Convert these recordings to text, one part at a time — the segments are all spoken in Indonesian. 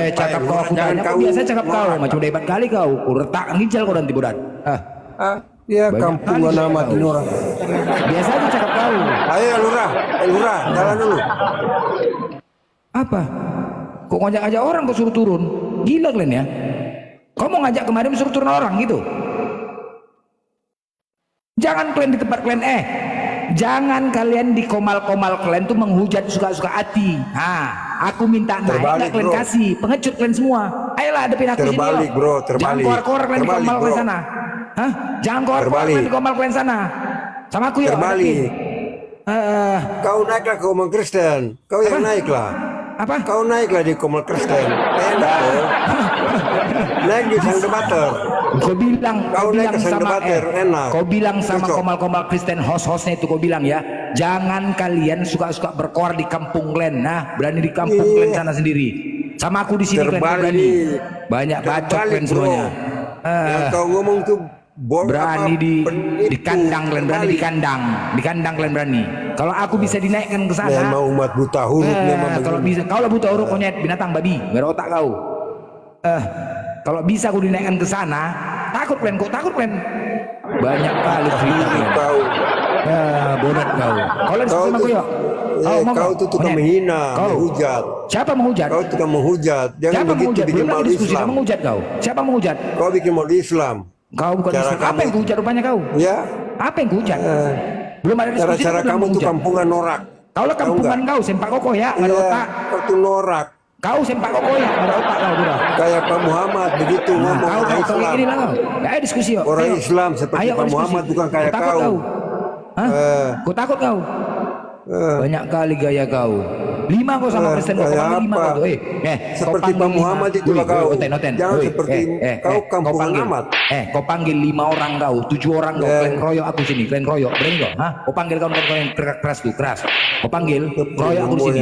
cakap kau aku tanya, kau biasa cakap kau, macam udah hebat kali kau, retak nginjal kau nanti budan. Ya kampung gua nama orang. Biasa aja cakap kau. Ayo lurah, jalan dulu. Apa? Kok ngajak-ngajak orang kau suruh turun? Gila kalian ya? Kau mau ngajak kemarin suruh turun orang gitu? Jangan kalian di tempat kalian jangan kalian di komal-komal kalian tuh menghujat suka-suka hati. Aku minta naik nggak kalian bro. Kasih pengecut kalian semua. Ayolah hadapin aku sini terbalik bro, terbalik. Jangan keluar-keluar kalian di komal kalian sana. Jangan keluar-keluar kalian di komal kalian sana. Sama aku ya. Terbalik. Kau naiklah ke komal Kristen. Kau yang naiklah. Apa? Kau naiklah di komal Kristen. Enak tuh. Naik di sang debater. Kau bilang sama enak. Kau bilang sama komal-komal Kristen host-hostnya itu kau bilang ya, jangan kalian suka-suka berkoar di kampung kalian. Berani di kampung kalian sana sendiri. Sama aku di sini kalian berani. Banyak bacot kalian semuanya. Yang kau ngomong tuh berani di kandang kalian, berani di kandang kalian berani. Kalau aku bisa dinaikkan ke sana. Memang umat buta huruf kalau bisa, kau lah buta huruf monyet, binatang babi, berotak kau. Kalau bisa aku dinaikkan ke sana, takut kalian, kok takut kalian? Banyak kali cerita kau. Bodoh kau. Kau lagi sama aku ya? Kau tuh tukang menghina, menghujat. Siapa menghujat? Kau tukang menghujat. Jangan begitu bikin malu Islam. Menghujat kau. Siapa menghujat? Kau bikin malu Islam. Kau bukan Islam. Apa yang kuhujat rupanya kau? Ya. Apa yang kuhujat? Belum ada diskusi. Cara kamu tuh kampungan norak. Kau lah kampungan kau, sempak kokoh ya, nggak ada otak. Kau tuh norak. Kau sempak kokoh ya, nggak ada otak kau udah. Kayak Pak Muhammad begitu ngomong orang Islam. Ini lah kau. Ayo diskusi yuk. Orang Islam seperti Pak Muhammad bukan kayak kau. Kau takut kau? Banyak kali gaya kau. 5 kau sama Kristen kau, 5 kau tuh. Seperti Pak Muhammad itu lah kau. Jangan seperti kau kampungan amat. Kau panggil 5 orang kau, 7 orang kau, kalian keroyok aku sini, kalian keroyok, berani kau? Kau panggil kawan-kawan yang keras tuh, keras. Kau panggil, keroyok aku di sini.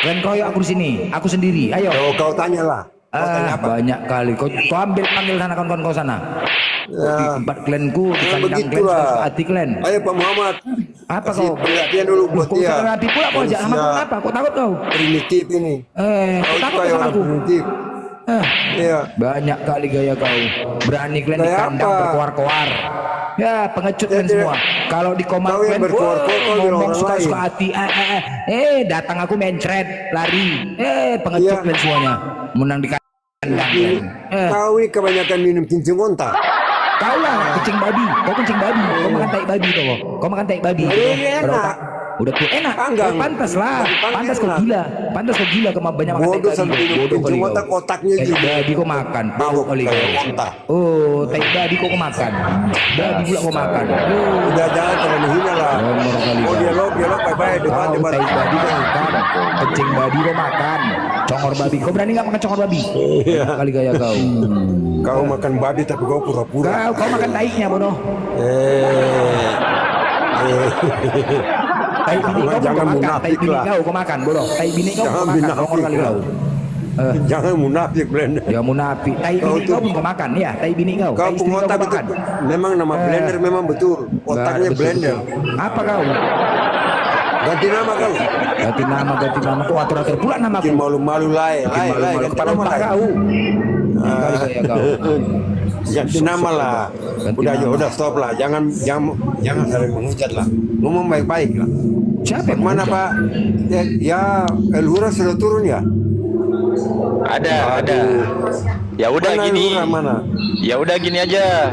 Kalian keroyok aku di sini, aku sendiri. Ayo. Kau tanyalah. Banyak kali. Kau panggil sana kawan-kawan kau sana. Di tempat klienku, di kandang klien, hati klien. Ayo Pak Muhammad. Apa kau? Perhatian dulu buat dia. Kau hati pula kau aja sama kau apa? Kau takut kau? Primitif ini. Kau takut sama aku? Primitif. Banyak kali gaya kau. Berani klien di kandang berkoar-koar. Ya pengecut kalian semua. Kalau di komal kalian ngomong suka-suka hati. Datang aku mencret, lari. Pengecut kalian semuanya. Menang di kandang kalian. Kau kebanyakan minum cincin onta. Kau lah kencing babi, kau kencing babi, kau makan tai babi tuh, kau makan tai babi. Enak. Udah tuh enak, pantas lah, pantas kau gila, kau banyak makan tai babi. Bodoh kali kau. Kotaknya juga. Babi kau makan, bau kali kau. Tai babi kau makan, babi pula kau makan. Udah jangan terlalu hina lah. Dialog baik-baik depan. Tai babi kau makan, kencing babi kau makan, congor babi. Kau berani nggak makan congor babi? Kali gaya kau. Kau makan babi tapi kau pura-pura. Kau makan taiknya bodoh. Tai bini kau jangan makan, tai bini kau makan bodoh. Tai bini kau makan, congor kali kau. Jangan munafik Blender. Ya munafik. Tai bini kau pun kau makan ya, tai bini kau. Kau pengotak betul. Memang nama Blender memang betul. Otaknya Blender. Apa kau? Ganti nama kau. Ganti nama. Kau atur-atur pula nama kau. Malu-malu lai. Kepala otak kau. Ganti nama lah. Udah stop lah. Jangan saling menghujat lah. Ngomong baik-baik lah. Siapa yang mana Pak? Ya Elhura sudah turun ya? Ada. Ya udah gini. Ya udah gini aja.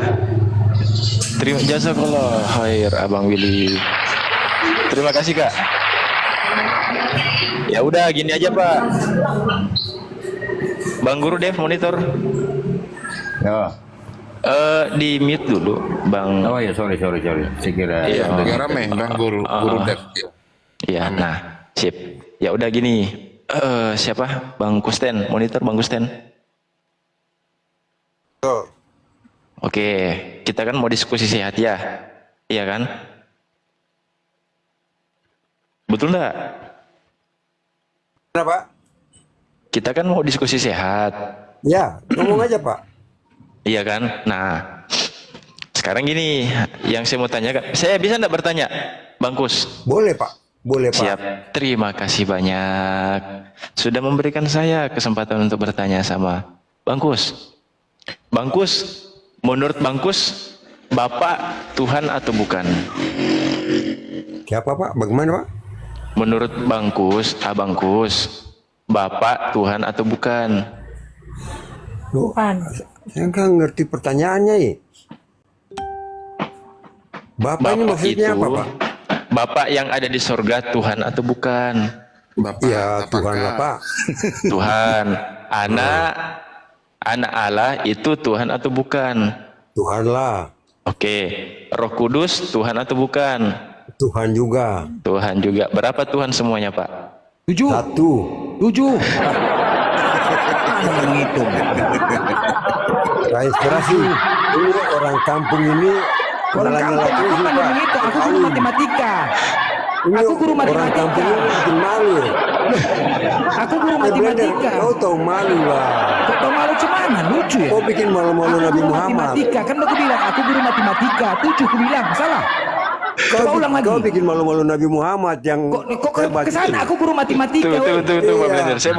Terima jazakallah khair Abang Willy. Terima kasih Kak. Ya udah gini aja Pak. Bang Guru Dev monitor. Ya. Di mute dulu Bang. Oh ya sorry. Saya kira lagi rame Bang Guru Dev. Iya, nah sip. Ya udah gini. Siapa? Bang Kusten monitor Bang Kusten. Oke, kita kan mau diskusi sehat ya. Iya kan? Betul enggak? Kenapa? Kita kan mau diskusi sehat. Ya, ngomong aja Pak. Iya kan? Nah, sekarang gini, yang saya mau tanyakan, saya bisa enggak bertanya, Bang Kus? Boleh Pak. Boleh Pak. Siap. Terima kasih banyak sudah memberikan saya kesempatan untuk bertanya sama Bang Kus. Bang Kus, menurut Bang Kus, Bapak Tuhan atau bukan? Siapa Pak? Bagaimana Pak? Menurut Bang Kus, Abang Kus, Bapak Tuhan atau bukan? Loh, saya nggak ngerti pertanyaannya ya. Bapak ini maksudnya apa Pak? Bapak yang ada di sorga Tuhan atau bukan? Bapak, Ya apakah Tuhan lah Pak. Tuhan. Anak Allah itu Tuhan atau bukan? Tuhan lah. Oke. Roh Kudus Tuhan atau bukan? Tuhan juga. Tuhan juga. Berapa Tuhan semuanya, Pak? 7. 1. 7. Mana yang menghitung? Nah, inspirasi. Ini orang kampung ini Orang kampung aku kan yang menghitung. Aku guru matematika. Aku guru Orang kampung matematika. ini bikin malu ya. Aku guru matematika. Kau tahu malu lah. Kok tau malu cuman? Lucu ya? Kau bikin malu-malu Aku Nabi guru Muhammad. matematika. Kan aku bilang aku guru matematika. 7 aku bilang. Salah. Coba ulang lagi. Kau bikin malu-malu Nabi Muhammad yang Kok ke sana? Aku guru matematika. Tunggu, Pak Iya. Blender. Saya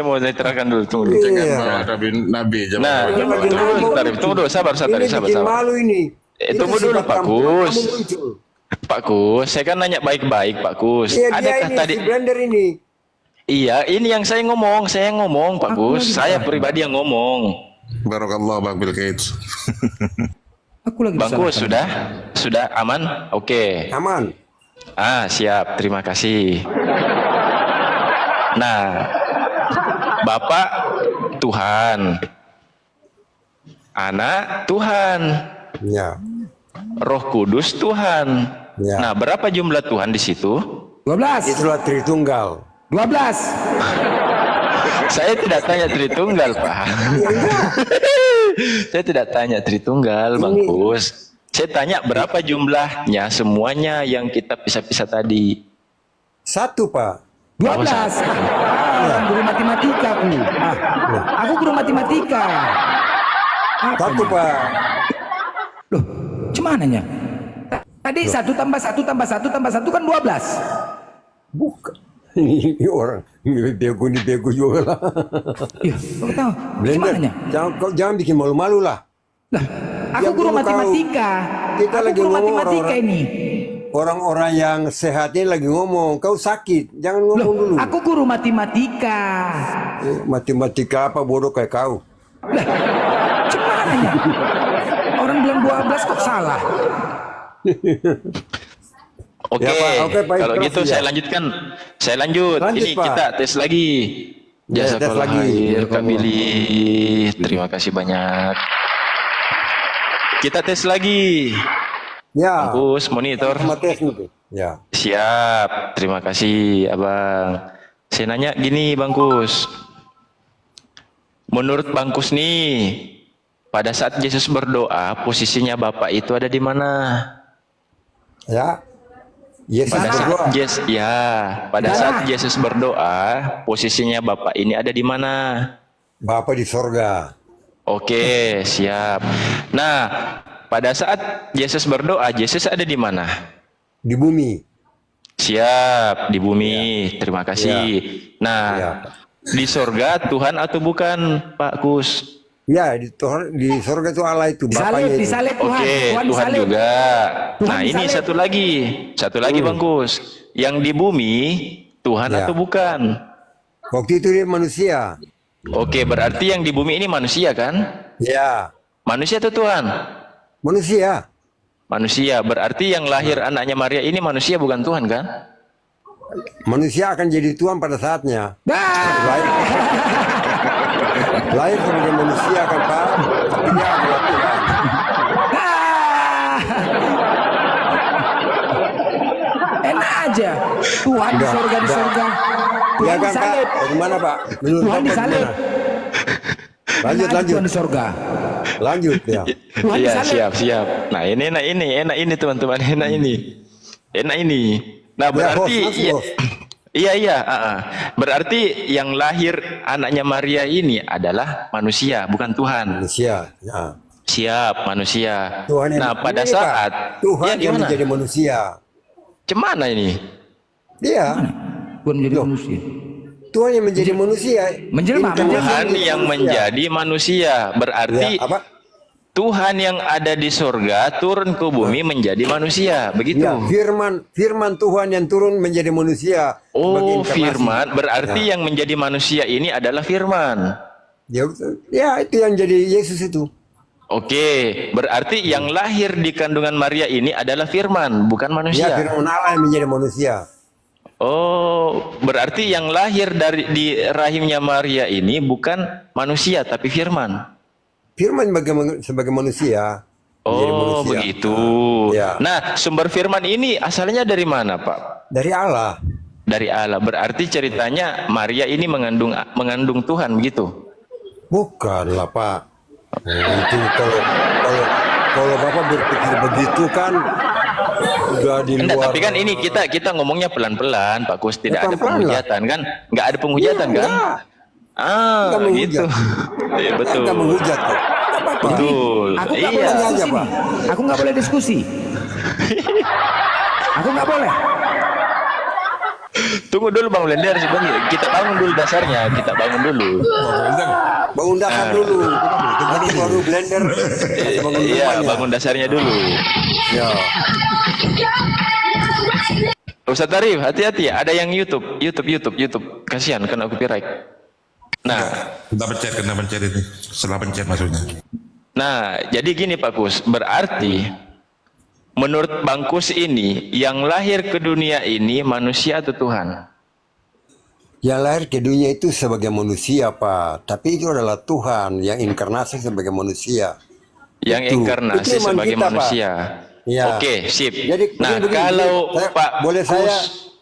mau terangkan dulu. Tunggu dulu. jangan Iya. bawa Nabi, jangan Nah, bawa Jangan tunggu malu. dulu, tunggu dulu, sabar. Ini bikin malu ini. Tunggu Itu dulu, sifat Pak kampung Kus. kamu muncul. Pak Kus, saya kan nanya baik-baik, Pak Kus. Iya dia Adakah ini tadi? si Blender ini. Iya, ini yang saya ngomong, Pak Kus. Saya pribadi yang ngomong. Barakallah Bang Bill Gates. Aku lagi Bang Kus, sudah aman? Oke. Aman. Siap. Terima kasih. Nah, Bapak Tuhan, Anak Tuhan, Ya. Roh Kudus Tuhan. Ya. Nah, berapa jumlah Tuhan di situ? 12. Itulah Tritunggal. 12. Saya tidak tanya Tritunggal, Pak. Saya tidak tanya Tritunggal, Bang Ini- Kus. Saya tanya berapa jumlahnya semuanya yang kita pisah-pisah tadi. 1 Pak. 12. Orang guru matematika aku. Aku guru matematika. Apa 1 Pak. Loh, cumananya? Tadi 1 tambah 1 tambah 1 tambah 1 kan 12. Bukan. Ini orang ini bego juga lah. Iya, kau tahu? Blender, Cumananya? jangan bikin malu-malu lah. Lah, aku Ya, guru belum matematika. Kita Aku lagi guru ngomong matematika orang-orang- ini. Orang-orang yang sehat ini lagi ngomong, kau sakit, jangan ngomong Loh, dulu. aku guru matematika. Matematika apa bodoh kayak kau? Lah, cumananya? Orang bilang 12 kok salah? Oke, Ya, Pak. Oke, Pak kalau Prof, gitu ya. saya lanjutkan. Saya lanjut. Lanjut, Ini Pak. kita tes lagi. Ya, tes Jazakallah lagi. khair, Kak Billy. Terima kasih banyak. Kita tes lagi. Ya. Bangkus, monitor. Sama tes nih. Ya. Siap. Terima kasih, Abang. Saya nanya gini, Bangkus. Menurut Bangkus nih, pada saat Yesus berdoa, posisinya Bapak itu ada di mana? Ya. Yesus Pada saat berdoa. pada saat Yesus berdoa, posisinya Bapak ini ada di mana? Bapa di sorga. Oke, siap. Nah, pada saat Yesus berdoa, Yesus ada di mana? Di bumi. Siap, di bumi. Terima kasih. Nah, Ya. di sorga Tuhan atau bukan, Pak Kus? Ya, di sorga itu Allah itu, Bapaknya itu. Disalib Tuhan. Oke, Tuhan disalib. juga. Tuhan Nah, ini disalib. satu lagi Bang Kus. Yang di bumi Tuhan Ya. atau bukan? Waktu itu dia manusia. Oke, berarti yang di bumi ini manusia kan? Ya. Manusia atau Tuhan? Manusia. Manusia. Berarti yang lahir anaknya Maria ini manusia bukan Tuhan kan? Manusia akan jadi Tuhan pada saatnya. Lahir, lahir sebagai manusia kan Pak, tapi dia adalah Tuhan. Enak aja. Tuhan di Enggak, sorga di enggak. sorga. Ya Tuhan kan Pak? disalib. Bagaimana Pak? Menurut Tuhan Bapak disalib. gimana? Lanjut, Enak aja lanjut, Tuhan di sorga. lanjut ya. Tuhan Iya, disalib. siap. Nah, enak ini teman-teman, enak ini. Nah, berarti host, langsung host. iya. Berarti yang lahir anaknya Maria ini adalah manusia, bukan Tuhan. Manusia. Ya. Siap, manusia. Tuhan yang Nah, pada ini, Pak, saat Tuhan ya, yang gimana? menjadi manusia. Cemana ini? Iya. Tuhan menjadi manusia. Tuhan yang menjadi manusia. Menjelma, Tuhan yang menjadi manusia. Berarti Ya, apa? Tuhan yang ada di surga turun ke bumi menjadi manusia, begitu. Ya, firman Tuhan yang turun menjadi manusia. sebagai Oh, inkarnasi. firman. Berarti yang menjadi manusia ini adalah firman. Ya, itu yang jadi Yesus itu. Oke, berarti yang lahir di kandungan Maria ini adalah firman, bukan Ya, manusia. firman Allah yang menjadi manusia. Oh, berarti yang lahir di rahimnya Maria ini bukan manusia tapi firman. Firman sebagai manusia. menjadi Oh, manusia. begitu. Ya. Nah, sumber firman ini asalnya dari mana, Pak? Dari Allah. Dari Allah. Berarti ceritanya Maria ini mengandung Tuhan, begitu? Bukanlah, Pak. Itu kalau Bapak berpikir begitu kan udah di Enggak, luar. tapi kan ini kita ngomongnya pelan-pelan, Pak Kus. Tidak Ya, ada pelan-pelan penghujatan kan? Nggak ada penghujatan kan? Ah, Nggak menghujat. gitu. Iya, betul. Kita menghujat kok. Apa-apa. Betul. Aku nggak Iya. boleh diskusi aja, nih. Pak. Aku nggak boleh diskusi. Aku nggak boleh. Tunggu dulu Bang Blender sebentar. Kita bangun dulu dasarnya. Kita bangun dulu. Bangun dasar dulu. Nanti baru blender. Nanti bangun Iya, rumahnya. bangun dasarnya dulu. Ya. Ustaz Arif, hati-hati. Ada yang YouTube. Kasihan kena copyright. Nah, Kena pencet ini. Setelah pencet maksudnya. nah, jadi gini Pak Kus. Berarti menurut Bang Kus ini yang lahir ke dunia ini manusia atau Tuhan? Yang lahir ke dunia itu sebagai manusia, Pak. Tapi itu adalah Tuhan yang inkarnasi sebagai manusia. Yang Itu inkarnasi iman sebagai kita, Pak. manusia. Ya. Oke, sip. Jadi Nah, begini, kalau saya- Pak boleh Kus,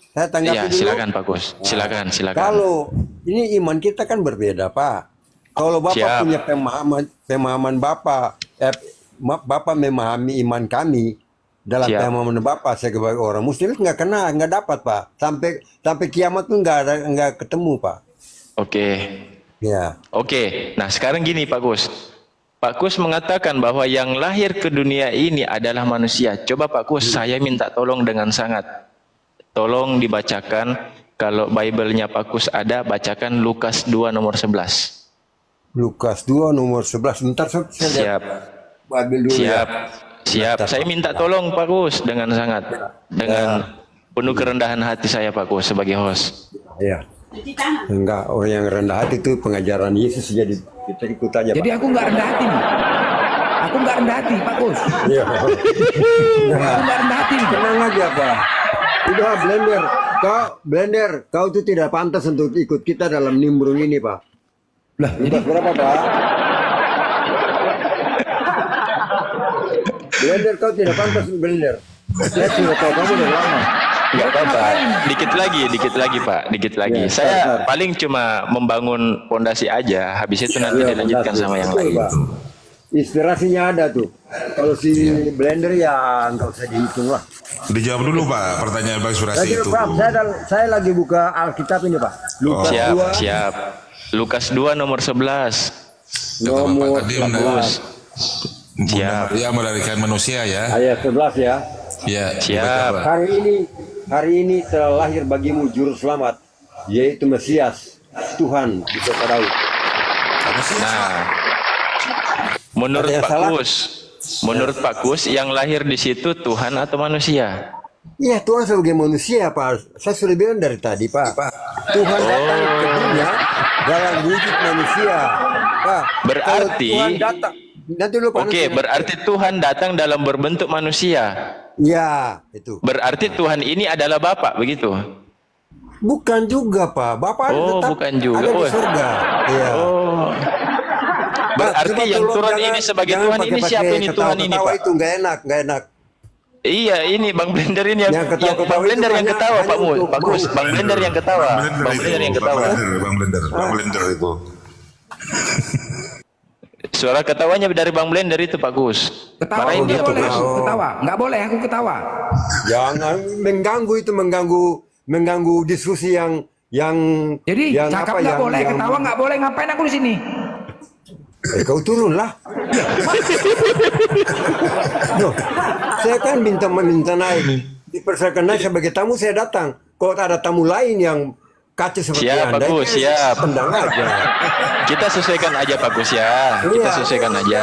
saya tanggapi ya, dulu. silakan Pak Kus. Silakan. Kalau ini iman kita kan berbeda, Pak. Kalau Bapak Siap. punya pemahaman Bapak, Bapak memahami iman kami dalam Siap. pemahaman Bapak sebagai orang Muslim nggak dapat, Pak. Sampai kiamat pun nggak ketemu, Pak. Oke. Ya. Oke. Nah, sekarang gini Pak Kus. Pak Kus mengatakan bahwa yang lahir ke dunia ini adalah manusia. Coba Pak Kus, saya minta tolong dengan sangat. Tolong dibacakan, kalau Bible-nya Pak Kus ada, bacakan Lukas 2 nomor 11. Lukas 2 nomor 11. Ntar saya lihat Siap. Bible dulu Siap. ya. Siap. Saya minta tolong Pak Kus dengan sangat. Dengan penuh kerendahan hati saya Pak Kus sebagai host. Iya. Enggak, orang yang rendah hati itu pengajaran Yesus, jadi kita ikut aja, Jadi Pak. aku nggak rendah hati nih. Aku nggak rendah hati, Pak Kus. Iya. Aku nggak rendah hati nih. Tenang aja, Pak. Udah Blender, kau itu tidak pantas untuk ikut kita dalam nimbrung ini, Pak. Lah, jadi Lukas berapa, Pak? Blender, kau tidak pantas, Blender. Saya sudah tahu kamu dari lama. Enggak apa-apa. Dikit lagi Pak, dikit lagi. Ya, Saya bentar. paling cuma membangun pondasi aja. Habis itu nanti Iya, dilanjutkan betul, sama yang betul, lain. Pak. Inspirasinya ada tuh. Kalau si Blender ya nggak usah dihitung lah. Dijawab dulu Pak pertanyaan Bang Surasi Jadi, itu. Pak, saya lagi buka Alkitab ini, Pak. Lukas Siap, 2, siap. Lukas 2 nomor 11. Kata Bapak nomor tadi 11, Bunda Siap. Maria melahirkan manusia ya. ayat 11 ya. Ya. Siap. dibaca, Pak. Hari ini telah lahir bagimu juru selamat, yaitu Mesias, Tuhan di kota Daud. Nah, menurut Ada yang Pak salah? Pak Kus, yang lahir di situ Tuhan atau manusia? Iya, Tuhan sebagai manusia, Pak. Saya sudah bilang dari tadi, Pak. Tuhan datang ke dunia dalam wujud manusia. Pak, Berarti- kalau Tuhan datang, nanti dulu, Pak. Oke, nanti. berarti Tuhan datang dalam berbentuk manusia. Ya, itu. Berarti Tuhan ini adalah Bapa, begitu? Bukan juga, Pak. Bapak Oh, tetap bukan juga. ada di Oh. surga. Iya. Oh. Pak, Berarti coba yang tolong turun jangan- ini sebagai jangan Tuhan ini pakai-pakai siapa ini Tuhan ini, ketawa-ketawa Pak? itu nggak enak. Iya, ini Bang Blender ini yang Yang ketawa-ketawa Bang Blender itu yang hanya- ketawa, hanya Pak Mus. untuk Pak Gus, Bang Blender yang ketawa. Bang Blender yang ketawa. Bang Blender itu. Ah. Suara ketawanya dari Bang Blender itu, Pak Gus. ketawa Marahin aku dia nggak tuh, boleh, Gus. aku ketawa. Nggak boleh, aku ketawa. Jangan mengganggu itu, mengganggu diskusi yang Jadi yang cakap apa, nggak yang- boleh, yang- ketawa nggak boleh. Ngapain aku di sini? Kau turunlah. Loh, saya kan minta naik. dipersilakan naik sebagai tamu, saya datang. Kalau ada tamu lain yang kacau seperti Siap, Anda, bagus, ya siap. tendang aja. Kita sesuaikan aja Pak Gus ya. Kita Iya, sesuaikan aja.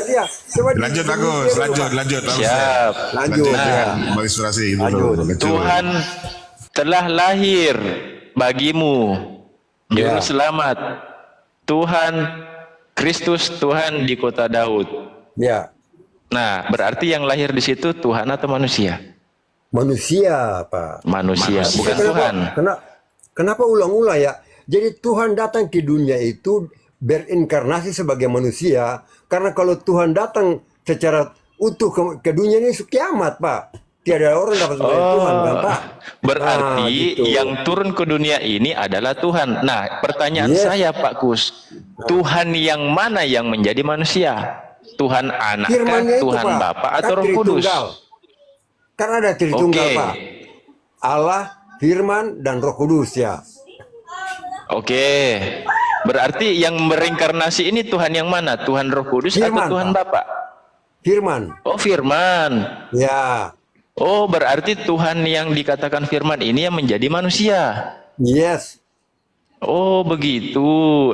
iya. Coba Lanjut di- bagus, di- lanjut. Siap. Lanjut. Lanjut. Menginspirasi dulu. Lanjut. Lanjut. Tuhan telah lahir bagimu juru Ya. selamat. Tuhan Kristus Tuhan di kota Daud. Ya, Nah, berarti yang lahir di situ Tuhan atau manusia? manusia, Pak. Manusia, bukan Kenapa- Tuhan. Kenapa ulang-ulang ya? Jadi Tuhan datang ke dunia itu berinkarnasi sebagai manusia. Karena kalau Tuhan datang secara utuh ke dunia ini kiamat, Pak. Tiada orang dapat sebagai Tuhan, kan, Pak? Berarti Nah, gitu. yang turun ke dunia ini adalah Tuhan. Nah, pertanyaan Yes. saya Pak Kus, Tuhan yang mana yang menjadi manusia? Tuhan anak, Firman-Nya itu, Tuhan Pak. Bapa Kan atau Roh Kudus? Tritunggal. Karena ada Tritunggal, Oke. Pak. Allah, Firman, dan Roh Kudus ya. Oke. Berarti yang berinkarnasi ini Tuhan yang mana? Tuhan Roh Kudus Firman, atau Tuhan Pak. Bapa? Firman, Oh, Firman. ya, Oh, berarti Tuhan yang dikatakan Firman ini yang menjadi manusia. yes, Oh, begitu.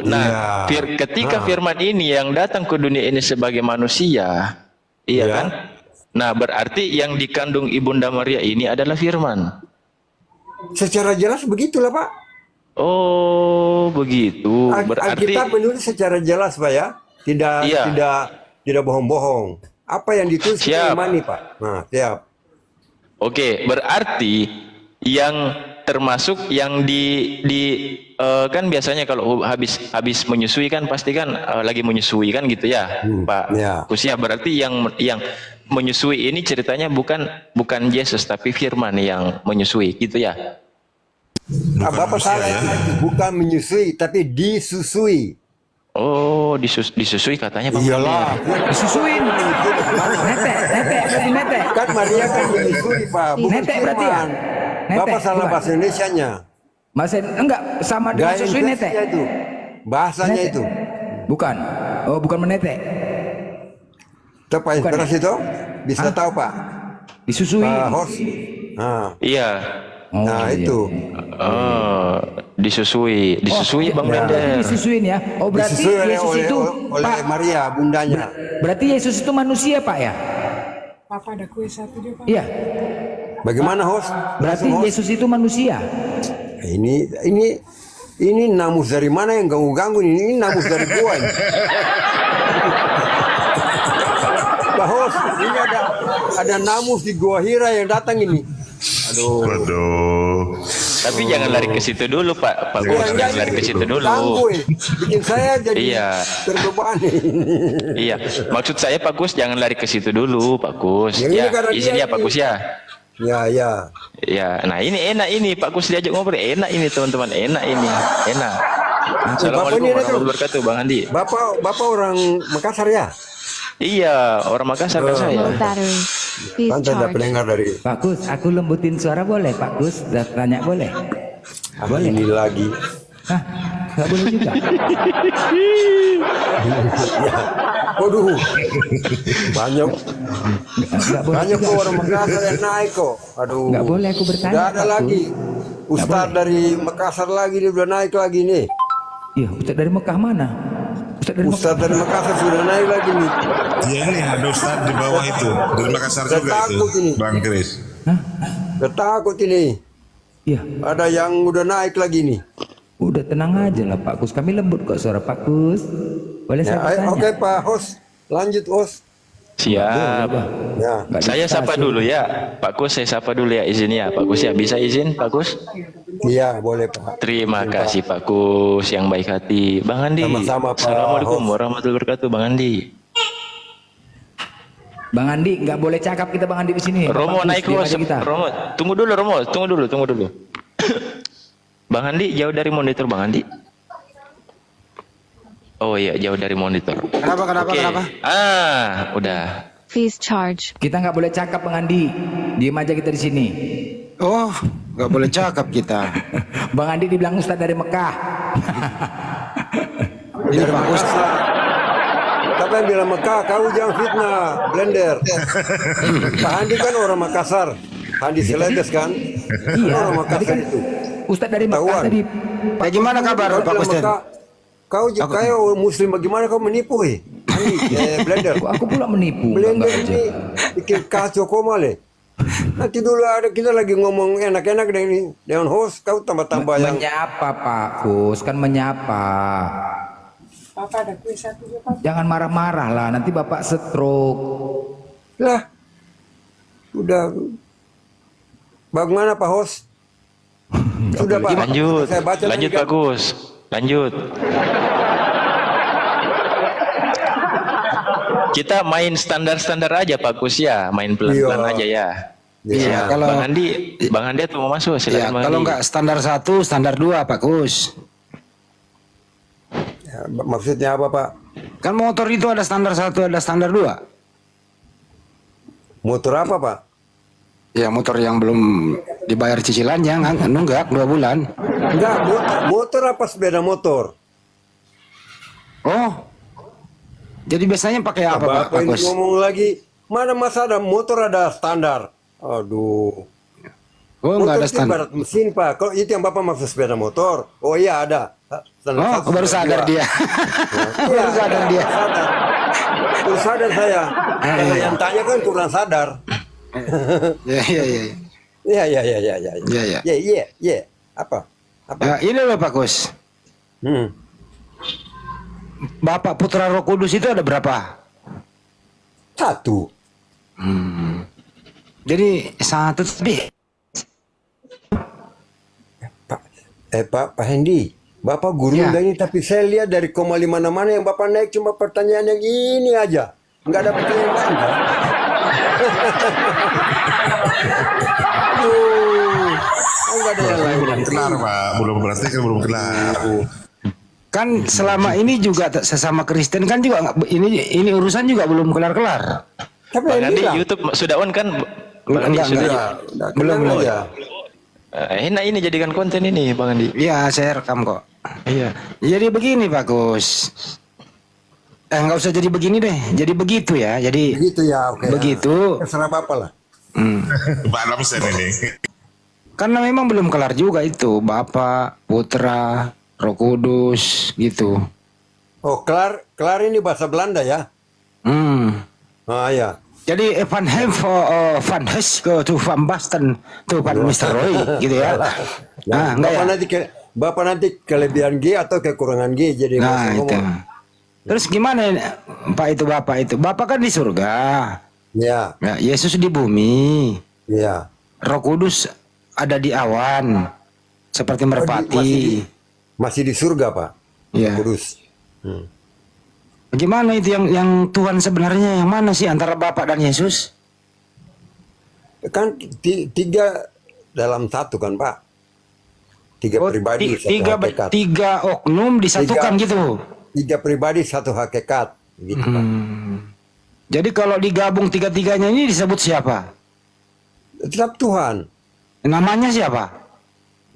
Nah, Iya. ketika Firman ini yang datang ke dunia ini sebagai manusia, iya Iya. kan? Nah, berarti yang dikandung Ibunda Maria ini adalah Firman. secara jelas begitulah, Pak. Oh, begitu. Berarti Alkitab menulis secara jelas, Pak ya. Iya. Tidak bohong-bohong. Apa yang ditulis kita Siap. imani, Pak. Nah, siap. oke, berarti yang termasuk yang kan biasanya kalau habis menyusui kan pasti kan lagi menyusui kan gitu ya, Pak ya. Kusia. Berarti yang menyusui ini ceritanya bukan Yesus tapi Firman yang menyusui gitu ya. Bukan Bapak manusia, salah ya. bukan menyusui, tapi disusui. Oh, disusui katanya Pak. Iyalah. Disusuin. Netek. Kan Maria kan menyusui, Pak. Bukan Netek berarti ya? Firman. Netek, Bapak salah bukan? bahasa Indonesianya. Mas enggak sama dengan Gaya susui netek. infleksinya itu. Bahasanya Netek. itu. Bukan. Oh, bukan menetek. Itu Pak inspirasi itu? Bisa tahu, Pak. Disusui. Pak host. Nah, Iya. Oh, nah iya. itu. Oh, disusui Bang berarti Blender. disusuin ya. Oh, berarti Disusui Yesus itu oleh Pak. Maria, bundanya. Berarti Yesus itu manusia, Pak ya? Papa ada kue satu dia, Pak. Iya. Bagaimana host? Berarti Langsung, host. Yesus itu manusia. Ini namus dari mana yang ganggu-ganggu ini? Ini namus dari gua ini. Pak host, ini ada namus di Gua Hira yang datang ini. Aduh. Waduh. Tapi jangan lari ke situ dulu, Pak. Pak Gus, Jangan jangan lari ke situ dulu. Ganggu, bikin saya jadi Iya. terbebani. Iya, maksud saya Pak Gus jangan lari ke situ dulu, Pak Gus. Ya, ini Ya, karena izin dia ya Pak ini. Gus ya. Ya, ya. Ya, nah ini enak ini Pak Gus diajak ngobrol enak ini teman-teman, enak ini, enak. Assalamualaikum ini ada tuh. warahmatullahi wabarakatuh, Bang Andi. Bapak orang Makassar ya? Iya, orang Makassar kan saya. Low battery. Please Kan saya charge. pendengar dari Pak Gus, aku lembutin suara boleh, Pak Gus? Tanya boleh? Boleh. ini lagi. Hah? Nggak boleh juga. Waduh, banyak Nggak boleh banyak juga. kok orang Makassar yang naik kok. Aduh. Nggak boleh aku bertanya, Udah ada Pak lagi. Gus. Ustadz dari Makassar lagi dia udah naik lagi nih. Iya, Ustaz dari Mekah mana? Ustaz dari Mekah. Ustadz dari Makassar sudah naik lagi nih. Ya ini ada Ustaz di bawah itu. Dari Makassar Saya juga itu. takut ini. Bang Kris. Ketakut ini. Iya, Ada yang udah naik lagi nih. udah tenang aja lah Pak Gus. Kami lembut kok suara Pak Gus. Boleh Ya, saya bertanya? oke Pak host, lanjut host. Siap. Ya. Nggak Saya bisa, sapa Sus. dulu ya, Pak Gus. Saya sapa dulu ya, izin ya, Pak Gus ya. Bisa izin, Pak Gus? Iya boleh Pak. Terima kasih Pak Gus yang baik hati, Bang Andi. Sama-sama, Pak. Assalamualaikum warahmatullahi wabarakatuh, Bang Andi. Bang Andi, nggak boleh cakap kita Bang Andi di sini. Romo Pak Gus, naik diam host. aja kita. Romo, tunggu dulu Romo, tunggu dulu. Bang Andi jauh dari monitor Bang Andi. Oh iya, jauh dari monitor. Kenapa Oke. Udah. Please charge. Kita nggak boleh cakap Bang Andi. Diam aja kita di sini. Oh, nggak boleh cakap kita. Bang Andi dibilang Ustaz dari Mekah. Ini Pak Gus. Tapi yang bilang Mekah, kau jangan fitnah, Blender. Pak Andi kan orang Makassar. Andi Seleges kan? Iya, Orang tadi Makassar kan itu. Ustadz dari Mekah Ketahuan. tadi. Ya gimana kabar Kau Pak bilang Kosten? Kau muslim bagaimana kau menipu Andi, Blender. Kok aku pula menipu? Blender Enggak aja. ini bikin kacau koma le. Nanti dulu ada kita lagi ngomong enak-enak dengan host, kau tambah-tambah yang Menyapa Pak Kus, kan menyapa. Papa ada kue satu juga, Pak. Jangan marah-marah lah, nanti Bapak stroke. lah. Udah. Bagaimana Pak host? Sudah Pak. Lanjut, Saya baca lanjut tadi kan. bagus, lanjut. Kita main standar-standar aja Pak Kus ya, main pelan-pelan Iya. aja ya. Iya, kalau Bang Andi tuh mau masuk, ya, silakan Bang kalau Andi. nggak standar 1, standar 2 Pak Kus. Ya, maksudnya apa Pak? Kan motor itu ada standar 1, ada standar 2. Motor apa Pak? Ya motor yang belum dibayar cicilannya nunggak 2 bulan. Enggak, motor apa sepeda motor? Oh. Jadi biasanya pakai apa Pak Bapak ini Kus? ngomong lagi, mana masa ada motor ada standar? Aduh. Oh, nggak ada Motor itu standar. ibarat mesin Pak. Kalau itu yang Bapak maksud sepeda motor? Oh iya ada. Standar Oh, satu, baru standar sadar dua. dia. Iya, Baru sadar dia. sadar. Baru sadar saya. Karena yang tanya kan kurang sadar. Ya, ya, ya. Iya, iya, iya, iya, iya. Iya, iya. Iya, iya, iya. Apa? Apa? Ya, ini loh Pak Kus. Hmm. Bapak Putra Roh Kudus itu ada berapa? Satu. Jadi 1 tapi Pak Hendi, Bapak guru Ya. ini, tapi saya lihat dari koma di mana-mana yang Bapak naik cuma pertanyaan yang ini aja. Nggak ada pertanyaan lain kan? Nggak ada yang lain. Belum kelar Pak, belum berarti kan belum kelar. kan selama ini juga sesama Kristen kan juga ini urusan juga belum kelar-kelar. Tapi Bang yang Andi bilang, YouTube sudah on kan? Bang Andi Enggak, sudah. enggak. belum belum. ya. Enak ini jadikan konten ini Bang Andi. Iya, saya rekam kok. Iya. Jadi begini Pak Kus. Nggak usah jadi begini deh. Jadi begitu ya. Jadi Begitu ya, oke. begitu. Terserah Bapak lah. Pak Lamsen ini. Karena memang belum kelar juga itu. Bapak, Putra, Roh Kudus gitu. Oh, kelar ini bahasa Belanda ya? Ah ya. Jadi Van Van Huske to Van Basten to Van Mr. Roy gitu ya. Nah, enggak ya? Bapak nanti kelebihan G atau kekurangan G jadi Nah, masuk itu. ngomong. Terus gimana Pak itu Bapak itu? Bapak kan di surga. Ya, Ya, Yesus di bumi. ya. Roh Kudus ada di awan seperti merpati. Masih di surga, Pak. Ya. Kudus. Bagaimana itu yang Tuhan sebenarnya yang mana sih antara Bapak dan Yesus? Kan tiga dalam satu kan, Pak. Tiga pribadi, satu hakikat. tiga oknum disatukan gitu. Tiga pribadi, satu hakikat. Gitu, Pak. Jadi kalau digabung tiga-tiganya ini disebut siapa? Tetap Tuhan. Namanya siapa?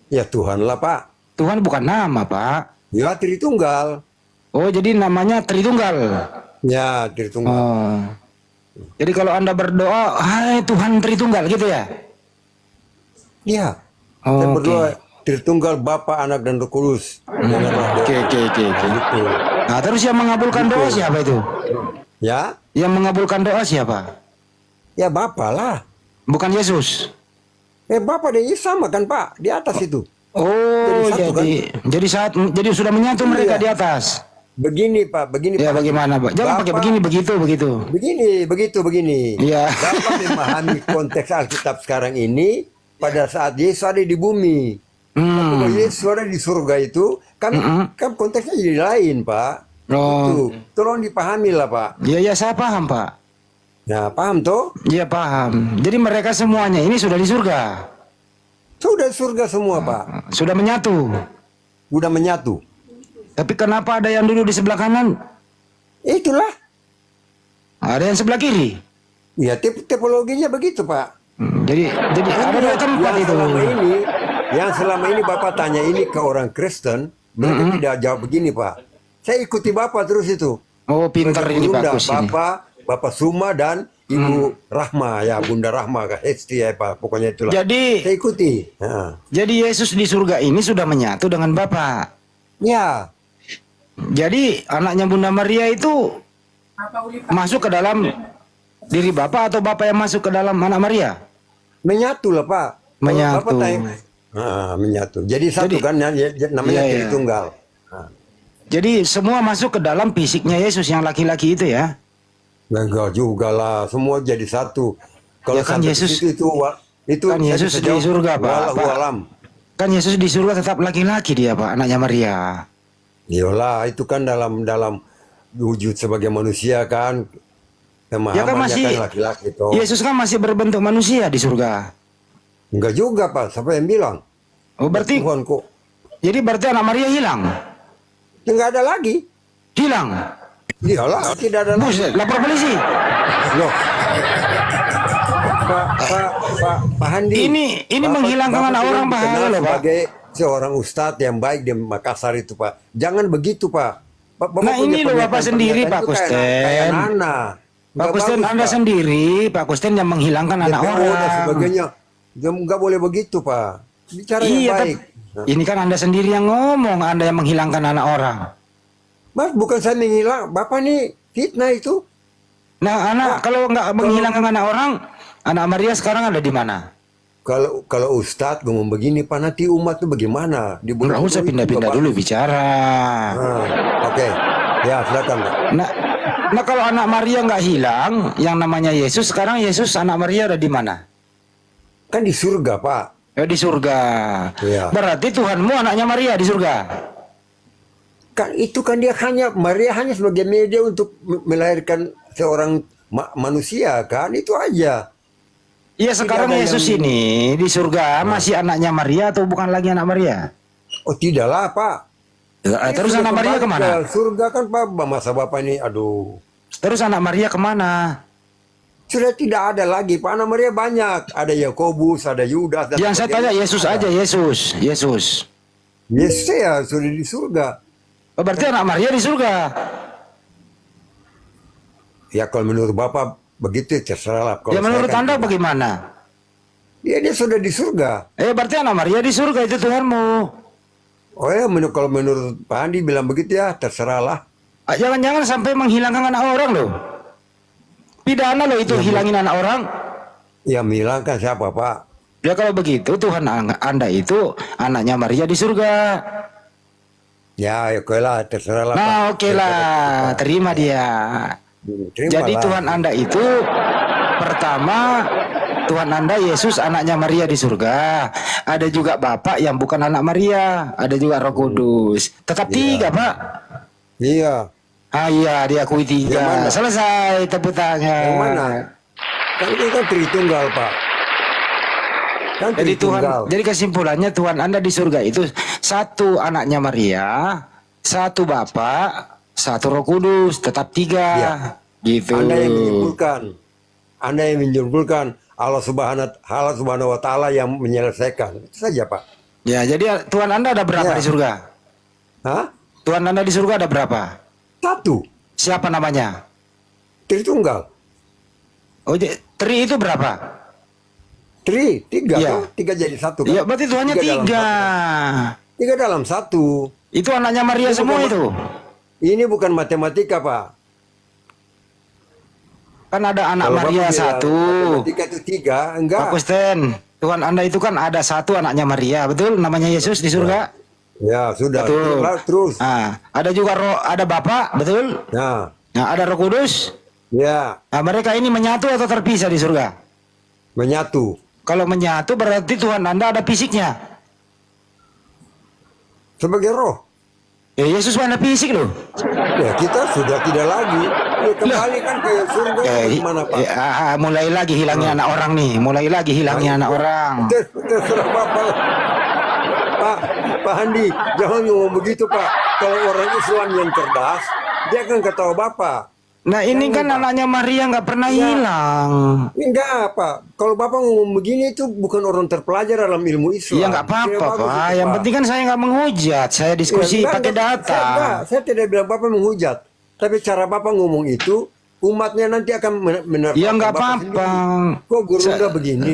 Ya Tuhan lah, Pak. Tuhan bukan nama, Pak. Ya Tritunggal. Oh, jadi namanya Tritunggal. Ya Tritunggal. Oh. Jadi kalau Anda berdoa, "Hai Tuhan Tritunggal," gitu ya? Iya. Oh, Saya oke. berdoa Tritunggal Bapa, Anak dan Roh Kudus. Janganlah doa. Oke. Gitu. Nah, terus yang mengabulkan doa siapa itu? Ya, Yang mengabulkan doa siapa? ya Bapa lah. Bukan Yesus. Bapa dan Yesus sama kan, Pak? Di atas itu. Oh, Jadi satu, jadi sudah menyatu mereka Iya. di atas. Begini, Pak. Begini, Ya Pak. bagaimana, Pak? Jangan pakai Bapak- begini begitu. Begini. Iya. Bapak memahami konteks Alkitab sekarang ini pada saat Yesus ada di bumi. Kalau Yesus ada di surga itu, kan konteksnya jadi lain, Pak. Oh. Itu. Tolong dipahami lah, Pak. Ya, saya paham, Pak. Nah, paham toh? Iya, paham. Jadi mereka semuanya ini sudah di surga. Sudah surga semua, Pak. Sudah menyatu. Sudah menyatu. Tapi kenapa ada yang duduk di sebelah kanan? Itulah. Ada yang sebelah kiri. Ya, tipologinya begitu, Pak. Jadi ada dua tempat itu. Yang selama ini Bapak tanya ini ke orang Kristen, mereka tidak jawab begini, Pak. Saya ikuti Bapak terus itu. Oh, pintar ini Bunda, bagus ini. Bapak Suma dan Ibu Rahma ya, Bunda Rahma kah, Hesti ya Pak, pokoknya itulah. Jadi Saya ikuti. Nah. jadi Yesus di surga ini sudah menyatu dengan Bapa. Ya, Jadi anaknya Bunda Maria itu Apa uli Pak? masuk ke dalam diri Bapa atau Bapa yang masuk ke dalam anak Maria? menyatu lah Pak. Kalau Menyatu. Bapak tanya, menyatu. Jadi satu Jadi- kan namanya Iya, iya. Tritunggal. Jadi semua masuk ke dalam fisiknya Yesus yang laki-laki itu ya. Enggak juga lah, semua jadi satu. Kalau Ya kan sampai Yesus- ke situ itu kan Yesus di surga, Pak. Wallahu Pak. alam. Kan Yesus di surga tetap laki-laki dia, Pak, anaknya Maria. Iyalah, itu kan dalam wujud sebagai manusia kan. Ya kan Pemahamannya masih kan laki-laki toh. Yesus kan masih berbentuk manusia di surga. Enggak juga Pak, siapa yang bilang? Oh, berarti Tuhan kok. jadi berarti anak Maria hilang. Enggak ada lagi. Hilang. Iyalah, tidak ada lagi. Buset, lapor polisi. Loh. Pak Handi. Ini menghilangkan anak sudah orang, Pak. dikenal Halo, Pak. sebagai seorang ustadz yang baik di Makassar itu, Pak. Jangan begitu, Pak. Bapak Nah, punya ini loh, Bapak pernyataan- sendiri, pernyataan Pak itu kayak Kusten. Nana. Pak Nggak Kusten, bagus, Anda Pak. sendiri, Pak Kusten yang menghilangkan anak DPO orang. dan sebagainya. Nggak boleh begitu, Pak. Bicara yang Iya, baik. tapi ini kan Anda sendiri yang ngomong, Anda yang menghilangkan anak orang. Mas, bukan saya menghilang. Bapak nih fitnah itu. Nah, anak kalau nggak menghilangkan anak orang, anak Maria sekarang ada di mana? Kalau Ustadz ngomong begini, Pak, nanti umat tuh bagaimana? Di bulan Nggak usah itu pindah-pindah juga dulu bagus. bicara. Oke. Ya, silakan, Pak. Nah, kalau anak Maria nggak hilang, yang namanya Yesus, sekarang Yesus anak Maria ada di mana? Kan di surga, Pak. Ya di surga. Iya. Berarti Tuhanmu anaknya Maria di surga. Kan itu kan Maria hanya sebagai media untuk melahirkan seorang manusia kan, itu aja. Iya, sekarang ada Yesus yang- ini di surga masih anaknya Maria atau bukan lagi anak Maria? Oh tidaklah Pak. Terus Sudah anak Maria kembali kemana? ke surga kan Pak, masa Bapak ini aduh. Terus anak Maria kemana? Sudah tidak ada lagi Pak, anak Maria banyak. Ada Yakobus, ada Yudas. dan Yang saya tanya sebagainya. Yesus Ada. aja, Yesus. Yesus ya sudah di surga. Oh, berarti anak Maria di surga. Ya kalau menurut Bapak begitu terserah lah. Kalau Ya menurut saya kan Anda tidak. bagaimana? Ya dia sudah di surga. Berarti anak Maria di surga itu Tuhanmu. Oh ya kalau menurut Pak Andi bilang begitu ya terserah lah. Jangan-jangan sampai menghilangkan anak orang loh. Pidana loh itu hilangin anak orang. Ya menghilangkan siapa Pak? Ya kalau begitu Tuhan Anda itu anaknya Maria di surga. Ya oke lah terserah lah Pak. Nah oke lah, terima dia. Terima Jadi lah. Tuhan Anda itu pertama Tuhan Anda Yesus anaknya Maria di surga. Ada juga Bapak yang bukan anak Maria. Ada juga Roh Kudus. Tetap tiga Pak. Iya. Ah iya diakui Yang tiga. mana? Selesai tepuk tangan. Yang mana? Kan itu kan Tritunggal Pak. Kan Jadi Tuhan, Tritunggal. jadi kesimpulannya Tuhan Anda di surga itu satu anaknya Maria, satu Bapak, satu Roh Kudus, tetap tiga. Iya. Gitu. Anda yang menyimpulkan Allah Subhanahu wa taala yang menyelesaikan. Itu saja, Pak. Ya, jadi Tuhan Anda ada berapa Ya. di surga? Hah? Tuhan Anda di surga ada berapa? Satu. Siapa namanya? Tritunggal. Oh, Tri itu berapa? Tiga Iya. tuh. Tiga jadi satu kan? Iya, berarti Tuhannya Tiga dalam tiga. satu. Tiga dalam satu. Itu anaknya Maria Itu semua bukan- itu. Ini bukan matematika, Pak. Kan ada anak Kalau Maria Bapak bilang satu. matematika itu tiga, Pak enggak. Kusten, Tuhan Anda itu kan ada satu anaknya Maria, betul? Namanya Yesus di surga. Ya, sudah. Betul. Terus. Nah, ada juga ada Bapak, betul? Nah, Nah, ada Roh Kudus. ya, Nah, mereka ini menyatu atau terpisah di surga? menyatu. Kalau menyatu berarti Tuhan Anda ada fisiknya. Sebagai roh. Ya, Yesus mana fisik loh. Ya, kita sudah tidak lagi. Ya, kembali kan ke surga. Gimana, Pak? Mulai lagi hilangnya anak orang nih. Mulai lagi hilangnya anak orang. Terserah Bapak. Pak Handi, jangan ngomong begitu, Pak. Kalau orang Islam yang cerdas, dia akan ketawa Bapak. Nah, ini Jangan, kan Pak. anaknya Maria nggak pernah Ya. hilang. Enggak, Pak. Kalau Bapak ngomong begini itu bukan orang terpelajar dalam ilmu Islam. Iya nggak apa-apa, Tidak bagus Pak. itu, Yang Pak. penting kan saya nggak menghujat. Saya diskusi Ya, enggak, pakai data. Saya tidak bilang Bapak menghujat. Tapi cara Bapak ngomong itu umatnya nanti akan menerapkan Ya nggak Bapak apa-apa. sendiri. Kok guru udah begini?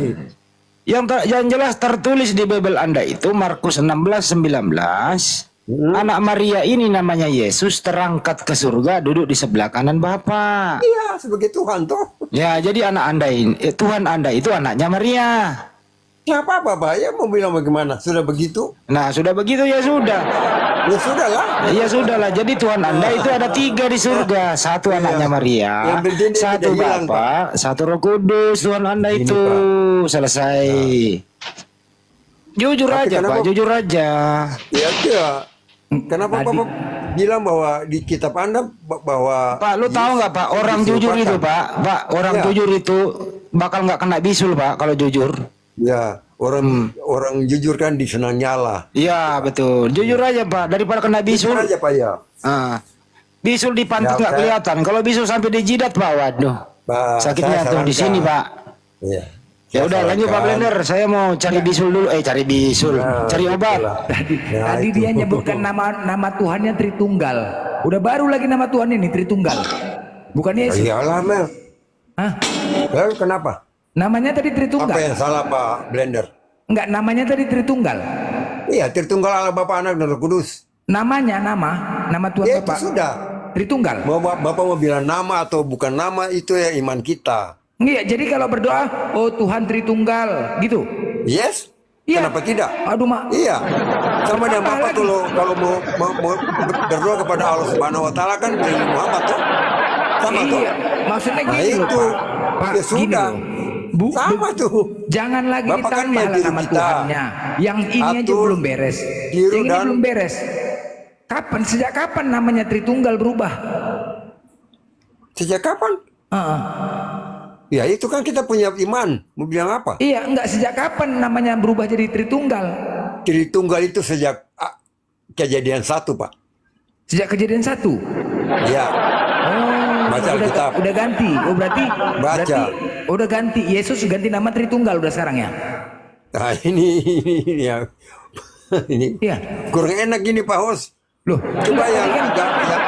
Yang jelas tertulis di Bible Anda itu Markus 16:19. Anak Maria ini namanya Yesus terangkat ke surga duduk di sebelah kanan Bapa. Iya, sebagai Tuhan toh. Ya, jadi anak Anda ini, Tuhan Anda itu anaknya Maria. Siapa Bapak? Ya mau bilang bagaimana? Sudah begitu? Nah, sudah begitu ya sudah. Ya sudahlah. Ya sudahlah. Jadi Tuhan Anda itu ada 3 di surga. Satu anaknya Maria, Yang penting dia satu tidak hilang, Bapa, satu Roh Kudus. Tuhan Anda Ini, itu Pak. selesai. Jujur Tapi aja, kenapa- Pak. Jujur aja. Ya dia. Kenapa Bapak bilang bahwa di kitab Anda bahwa Pak, lu tahu nggak Pak, orang jujur itu Pak, orang Ya. jujur itu bakal nggak kena bisul Pak kalau jujur. Ya, orang jujur kan disenang nyala. Iya betul, jujur aja Pak, daripada kena bisul. Jujur aja Pak ya. Bisul di pantat Ya, nggak saya- kelihatan, kalau bisul sampai di jidat Pak, waduh, Pak, sakitnya saya tuh di sini sarankan. Pak. Iya. Ya udah lanjut Pak Blender, saya mau cari bisul dulu, cari bisul, cari obat. Tadi dia nyebutkan nama Tuhannya Tritunggal. Udah baru lagi nama Tuhan ini Tritunggal. Bukan Yesus. Iyalah Mel. Hah? Lalu kenapa? Namanya tadi Apa Tritunggal. yang salah Pak Blender? Enggak, namanya tadi Tritunggal. Iya, Tritunggal Allah Bapa Anak dan Roh Kudus. Nama Tuhan Ya itu Bapak. sudah. Tritunggal. Mau Bapak mau bilang nama atau bukan nama itu ya iman kita. Iya, jadi kalau berdoa, oh Tuhan Tritunggal, gitu. Yes? Iya. Kenapa tidak? Aduh, Mak. Iya. Sama dengan Apa Bapak lagi? kalau mau berdoa kepada Allah Subhanahu wa taala kan dari Muhammad tuh. Sama tuh. Iya, maksudnya Nah, gini loh, itu. Pak. Pak, Ya gini sudah. loh. Sama tuh. Jangan lagi Bapak kan ditambah mau lah tiru nama kita. Tuhannya. Yang ini aja Atur, belum beres. tiru Yang ini dan- belum beres. Sejak kapan namanya Tritunggal berubah? Sejak kapan? Heeh. Ya itu kan kita punya iman. Mau bilang apa? Iya, enggak, sejak kapan namanya berubah jadi Tritunggal? Tritunggal itu sejak kejadian 1 Pak. Sejak kejadian 1. Ya. Oh, Baca Alkitab. udah ganti. Oh, berarti Baca. udah ganti. Yesus ganti nama Tritunggal udah sekarang ya. Nah ini ya. Ini Iya. kurang enak gini Pak Hos. Loh, Coba yang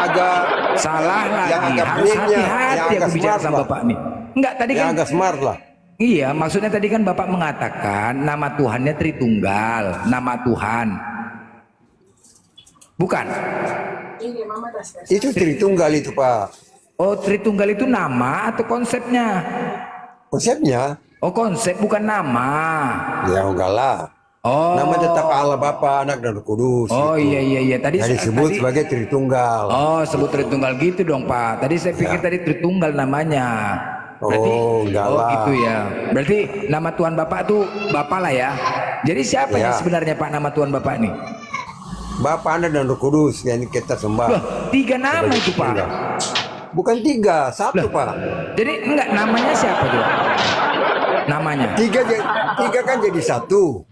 agak salah yang lagi. agak Harus plain-nya, hati-hati yang aku agak bicara smart sama lah. Bapak nih. Enggak, tadi yang kan agak smart lah. iya, maksudnya tadi kan Bapak mengatakan nama Tuhannya Tritunggal, nama Tuhan. Bukan. Ini mama dah selesai. Itu Tritunggal itu Pak. Oh, Tritunggal itu nama atau konsepnya? Konsepnya Oh, konsep bukan nama. ya enggak lah. Oh. Nama tetap Allah Bapa, Anak dan Roh Kudus. Oh gitu. iya. Tadi Yang disebut tadi- sebagai Tritunggal. Oh, sebut Tritunggal gitu dong, Pak. Tadi saya pikir tadi Tritunggal namanya. Oh, enggak oh lah. gitu ya. Berarti nama Tuhan Bapak tuh Bapak lah ya. Jadi siapa Ya. yang sebenarnya Pak nama Tuhan Bapak nih? Bapa, Anak dan Roh Kudus yang kita sembah. Loh, 3 nama Sebagai itu, Pak. Tritunggal. Bukan 3, 1 Pak. Jadi enggak, namanya siapa tuh? Namanya. 3 kan jadi 1.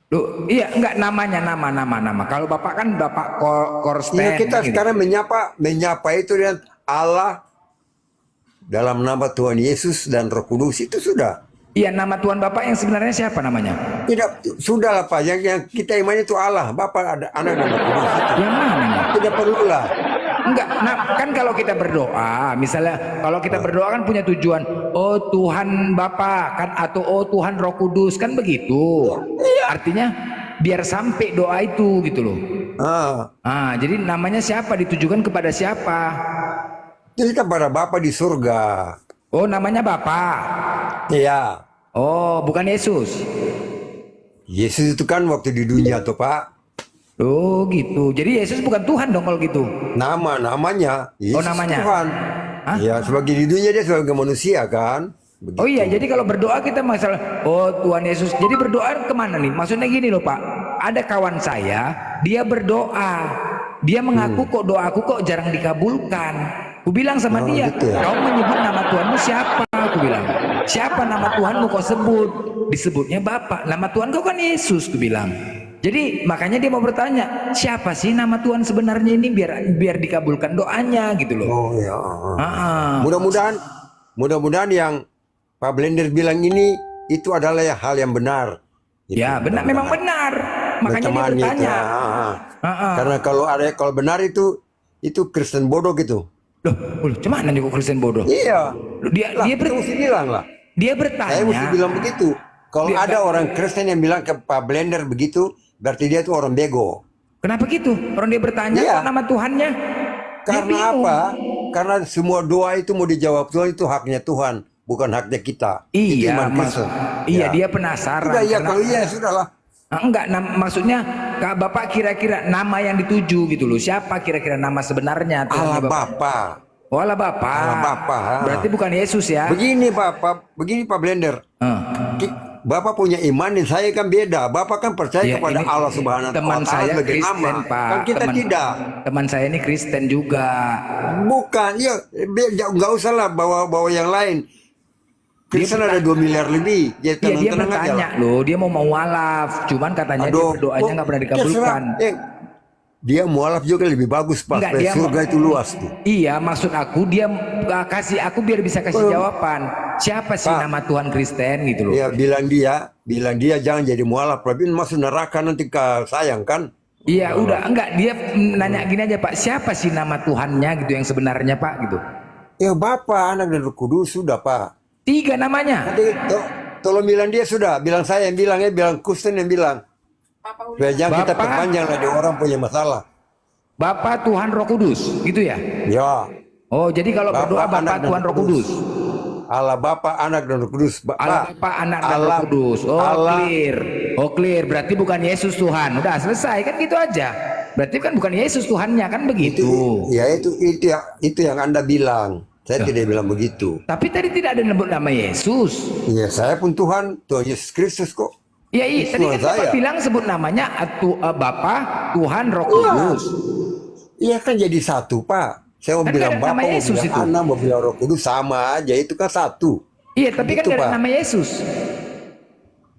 Loh, iya enggak, namanya nama. Kalau Bapak kan Bapak Korsten. Ya kita gitu. sekarang menyapa itu dengan Allah dalam nama Tuhan Yesus dan Roh Kudus itu sudah. Iya, nama Tuhan Bapak yang sebenarnya siapa namanya? Tidak, sudah lah Pak. Yang kita imani itu Allah, Bapa, Anak dan Roh Kudus itu. Yang mana nih? Tidak perlulah. Enggak, kan kalau kita berdoa, misalnya kalau kita berdoa kan punya tujuan, oh Tuhan Bapa kan, atau oh Tuhan Roh Kudus kan begitu. Artinya biar sampai doa itu gitu loh. Jadi namanya siapa, ditujukan kepada siapa? Jadi kepada Bapa di surga. Oh, namanya Bapa. Iya. Oh, bukan Yesus. Yesus itu kan waktu di dunia tuh Pak. Oh gitu. Jadi Yesus bukan Tuhan dong kalau gitu. Namanya Yesus namanya. Tuhan. Hah? Ya sebagai di dunia dia sebagai manusia kan. Begitu. Oh iya, jadi kalau berdoa kita masalah, oh Tuhan Yesus. Jadi berdoa kemana nih? Maksudnya gini loh Pak. Ada kawan saya, dia berdoa. Dia mengaku kok doaku kok jarang dikabulkan. Aku bilang sama dia, gitu ya? kau menyebut nama Tuhanmu siapa? Aku bilang, siapa nama Tuhanmu kau sebut? Disebutnya Bapak. Nama Tuhan kau kan Yesus, aku bilang. Jadi makanya dia mau bertanya, siapa sih nama Tuhan sebenarnya ini biar dikabulkan doanya gitu loh. Oh ya. Ah. Mudah-mudahan yang Pak Blender bilang ini itu adalah hal yang benar. Gitu. Ya benar, memang benar. Makanya dia Berteman bertanya. itu, Karena kalau benar itu Kristen bodoh gitu. Loh, cuman nih kok Kristen bodoh? Iya. Loh, dia Lah, dia saya mesti bilang lah. dia Saya mesti bertanya. bilang begitu. Kalau Dia- ada orang Kristen yang bilang ke Pak Blender begitu, berarti dia tuh orang bego. Kenapa gitu? Orang dia bertanya Iya. kok nama Tuhannya. Dia Karena bingung. apa? Karena semua doa itu mau dijawab Tuhan, itu haknya Tuhan, bukan haknya kita. Itu Iya, iman Kristen. iya Ya. dia penasaran. Sudah ya, karena- kalau iya sudahlah. Enggak, maksudnya Kak Bapak kira-kira nama yang dituju gitu loh. Siapa kira-kira nama sebenarnya? Allah Tuhannya Bapa. Oh, Allah Bapak. Allah Bapa. Berarti bukan Yesus ya? Begini Pak Blender. Bapak punya iman dan saya kan beda. Bapak kan percaya Ya, kepada ini Allah Subhanahu wa teman taala saya sebagai Kristen, nama. Pak. Kan kita tidak. Teman saya ini Kristen juga. Bukan, ya nggak usah lah bawa yang lain. Kristen ada 2 miliar lebih. Ya, Iya, dia tenang-tenang aja bertanya lah. loh, dia mau walaf. Cuman katanya dia berdoanya nggak pernah dikabulkan. Dia mualaf juga lebih bagus Pak. Enggak, dia Surga itu luas tuh. Iya, maksud aku dia kasih aku biar bisa kasih jawaban. Siapa sih Pak. nama Tuhan Kristen gitu loh? Ya bilang dia jangan jadi mualaf. Tapi masuk neraka nanti sayang kan? Iya, udah enggak dia nanya gini aja Pak, siapa sih nama Tuhannya gitu yang sebenarnya Pak gitu? Ya Bapa, Anak dan Roh Kudus sudah Pak. 3 namanya. Nanti tolong bilang dia sudah, bilang saya yang bilang bilang Kristen yang bilang. Supaya jangan kita Bapak. perpanjang lah, dia orang punya masalah. Bapa Tuhan Roh Kudus, gitu ya? Ya, Oh, jadi kalau Bapa, berdoa Anak, Bapa dan Tuhan Roh Roh Kudus. Allah Bapa, Anak dan Roh Kudus. Allah Bapa, Anak dan Roh Kudus. Oh, clear. Oh, clear. Berarti bukan Yesus Tuhan. Udah selesai kan gitu aja. Berarti kan bukan Yesus Tuhannya kan begitu. Ya itu yang Anda bilang. Saya tidak bilang begitu. Tapi tadi tidak ada nyebut nama Yesus. Ya saya pun Tuhan Yesus Kristus kok. Iya, iya. Tadi kan Tuhan Bapak saya. bilang sebut namanya Bapa Tuhan Roh Kudus. Iya kan jadi satu Pak. Saya mau Kan bilang ada Bapa, nama mau Yesus bilang itu. Anak, mau bilang Roh Kudus sama aja. Itu kan satu. Iya, tapi kan Gitu, nggak ada Pak. nama Yesus.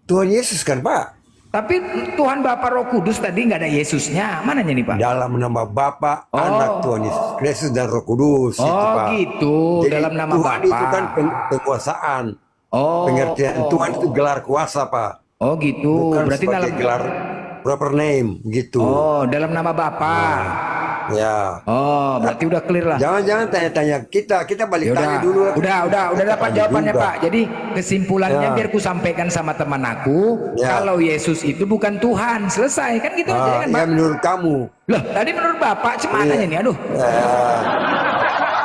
Tuhan Yesus kan Pak. Tapi Tuhan Bapa Roh Kudus tadi nggak ada Yesusnya. Mananya nih Pak? Dalam nama Bapa, Oh. Anak, Tuhan Yesus Kristus dan Roh Kudus. itu, Oh Pak. gitu, Jadi dalam nama Tuhan Bapa. itu kan kekuasaan. Oh, Pengertian Tuhan itu gelar kuasa Pak. oh gitu. Bukan Berarti sebagai dalam gelar proper name gitu. Oh, dalam nama Bapa. Ya. Oh, berarti udah clear lah. Jangan tanya-tanya kita balik Ya tanya dulu. udah dapat Tanya jawabannya juga. Pak. Jadi kesimpulannya Ya. biar ku sampaikan sama teman aku, Ya. kalau Yesus itu bukan Tuhan, selesai kan gitu aja kan Ya Pak. menurut kamu. Loh, tadi menurut Bapak cemananya nih, aduh.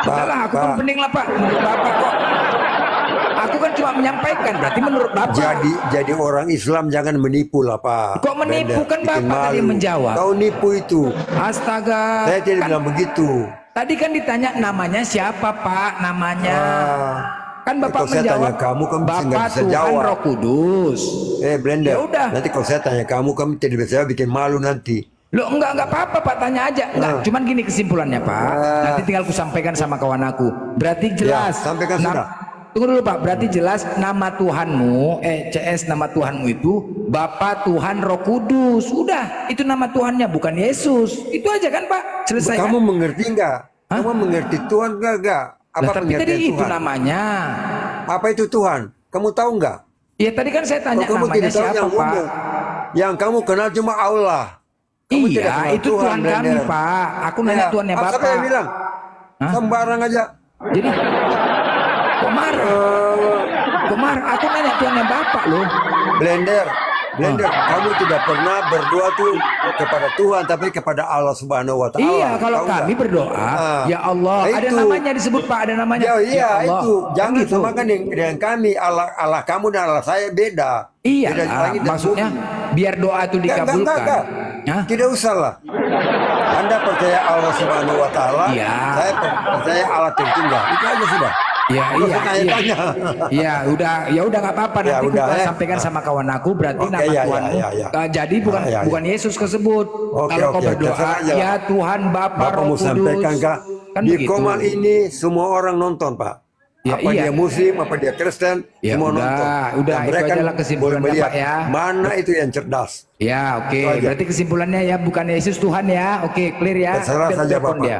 Udah lah, aku pun pening lah Pak. Menurut Bapak kok. Aku kan cuma menyampaikan, berarti menurut Bapak. Jadi orang Islam jangan menipu lah Pak. Kok menipu? Kan Bikin Bapak tadi malu. menjawab. Kau nipu itu. Astaga. Saya tidak Kan bilang begitu. tadi kan ditanya namanya siapa Pak, namanya. Kan Bapak kalau saya menjawab tanya kamu, kamu nggak Bapak bisa Tuhan jawab. Roh Kudus. Blender. Ya udah. Nanti kalau saya tanya kamu tidak bisa bikin malu nanti. Loh enggak apa-apa Pak, tanya aja. Enggak, cuman gini kesimpulannya Pak. Nanti tinggal ku sampaikan sama kawan aku. Berarti jelas. Ya, sampaikan sudah. Tunggu dulu Pak, berarti jelas nama Tuhanmu, CS nama Tuhanmu itu Bapa Tuhan Roh Kudus. Udah, itu nama Tuhannya, bukan Yesus. Itu aja kan Pak, selesai Kamu kan? mengerti nggak? Kamu mengerti Tuhan nggak? Apa Lah, tapi tadi pengertian itu Tuhan? namanya. Apa itu Tuhan? Kamu tahu nggak? Ya tadi kan saya tanya Kalau kamu namanya tidak tahu siapa yang Pak. ngomong. Yang kamu kenal cuma Allah. Kamu tidak Iya, kenal itu Tuhan kami Blender. Pak. Aku nanya Tuhannya Siapa Bapak. yang bilang? Hah? Sembarang aja. Jadi kok marah? Kok marah? Aku nanya Tuhannya Bapak loh. Blender, kamu tidak pernah berdoa tuh kepada Tuhan, tapi kepada Allah Subhanahu Wa Taala. Iya, kalau Tahu kami nggak? berdoa, ya Allah, Nah, ada itu. namanya disebut Pak, ada namanya. Ya, iya Allah. itu. Kan Jangan gitu. samakan dengan kami. Allah kamu dan Allah saya beda. Iya, Beda langit dan maksudnya bumi. biar doa itu dikabulkan. Enggak. Hah? Tidak usah lah. Anda percaya Allah Subhanahu Wa Taala. Iya. Saya percaya Allah Tritunggal. Itu aja sudah. Ya, Nggak iya, usah tanya-tanya. Iya, udah nggak apa-apa. Ya, Nanti udah, kita ya. sampaikan sama kawan aku. Berarti Oke, nama ya, Tuhanmu. ya. Jadi bukan Ya. bukan Yesus kesebut. Oke, Kalau kau oke, berdoa, terserah aja. ya Tuhan Bapa Bapak Roh mau Kudus. sampaikan Kak, Kan di begitu. Komal ini semua orang nonton Pak. Ya, Apa iya. dia Muslim, apa dia Kristen, Ya, semua udah, nonton. udah, Dan itu mereka aja lah kesimpulannya, boleh melihat Pak, ya. mana itu yang cerdas. Ya, oke. Itu aja. Berarti kesimpulannya ya bukan Yesus Tuhan ya. Oke, clear ya. Terserah Biar saja telepon Bapak. dia.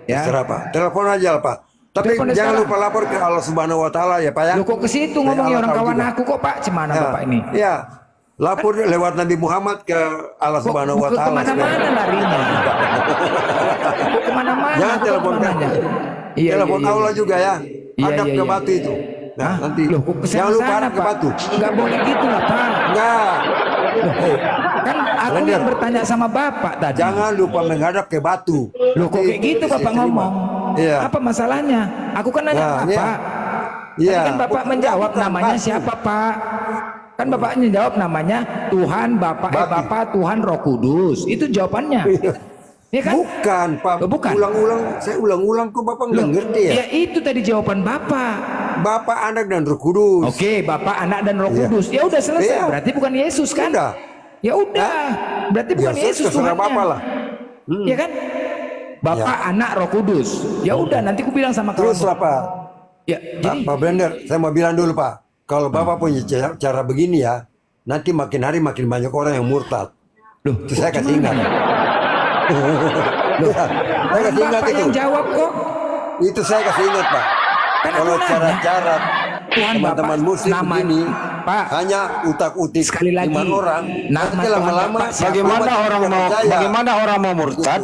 Ya. Terserah Pak. Telepon aja lah Pak. Tapi Telepon dia jangan sekarang. lupa lapor ke Allah Subhanahu Wa Taala ya Pak ya. Loh kok ke situ Supaya ngomongnya Allah orang tahu kawan juga. aku kok Pak? Cemana Ya, Bapak ini? Ya. Lapor lewat Nabi Muhammad ke Allah Subhanahu wa taala. Kemana-mana larinya. Kemana-mana. Jangan aku telepon kemana-mana. Iya, telepon iya, iya. Allah juga ya. Iya, Hadap iya, ke iya. batu itu. Nah, Hah? nanti Loh, kok jangan lupa kesana, hadap ke Pak? batu. Nggak boleh gitu lah, Pak. Enggak. Kan aku Lender. yang bertanya sama Bapak tadi. Jangan lupa menghadap ke batu. Loh, kok kayak gitu Bapak ngomong? Iya. Apa masalahnya? Aku kan nanya Nah, Bapak. Iya. Tadi kan Bapak menjawab Bukan namanya batu. siapa, Pak? Kan Bapaknya jawab namanya Tuhan Bapak Tuhan Roh Kudus. Itu jawabannya. Ya kan? Bukan, Pak. Oh, bukan. Saya ulang-ulang kok Bapak nggak ngerti ya. Ya itu tadi jawaban Bapak. Bapak, Anak dan Roh Kudus. Oke, Bapak, Anak dan Roh Iya. Kudus. Ya udah selesai. Iya. Berarti bukan Yesus kan? Udah. Ya udah. Berarti bukan Yesus terserah Tuhannya. Bapak lah. Ya kan? Bapak, Anak, Roh Kudus. Ya udah, nanti aku bilang sama kamu. Terus lah Pak. Ya, jadi Pak Blender, saya mau bilang dulu Pak. Kalau Bapak punya cara begini ya, nanti makin hari makin banyak orang yang murtad. loh, Itu saya kasih ingat. Saya kasih ingat Bapak itu. yang jawab kok. Itu saya kasih ingat Pak. Kan aku Kalau nanya. cara-cara Tuhan teman-teman Bapak, muslim nama- begini, Pak, hanya utak-utik sekali lagi, 5 orang, nama nanti Tuhan lama-lama Bapak siapa? Bagaimana umat orang tidak mau percaya. bagaimana orang mau murtad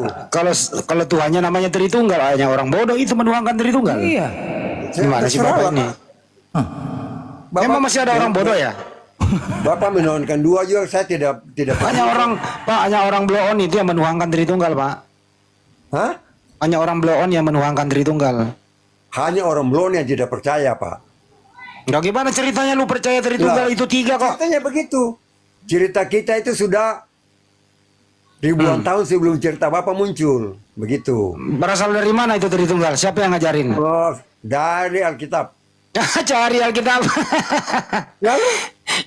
kalau Tuhannya namanya Tritunggal, hanya orang bodoh itu menuhankan Tritunggal. Iya. Gimana sih Terserah Bapak lah, ini? Pak. Bapak- Emang masih ada orang bodoh ya? Bapak menuhankan dua juga, saya tidak Hanya orang blow on itu yang menuhankan Tritunggal, Pak. Hah? Hanya orang blow on yang menuhankan Tritunggal. Hanya orang belum yang tidak percaya Pak. Nggak, gimana ceritanya lu percaya Tritunggal Lah, itu 3 kok? Ceritanya begitu. Cerita kita itu sudah ribuan tahun sebelum cerita Bapak muncul. Begitu. Berasal dari mana itu Tritunggal? Siapa yang ngajarin? Oh, dari Alkitab. Cari Alkitab. Lalu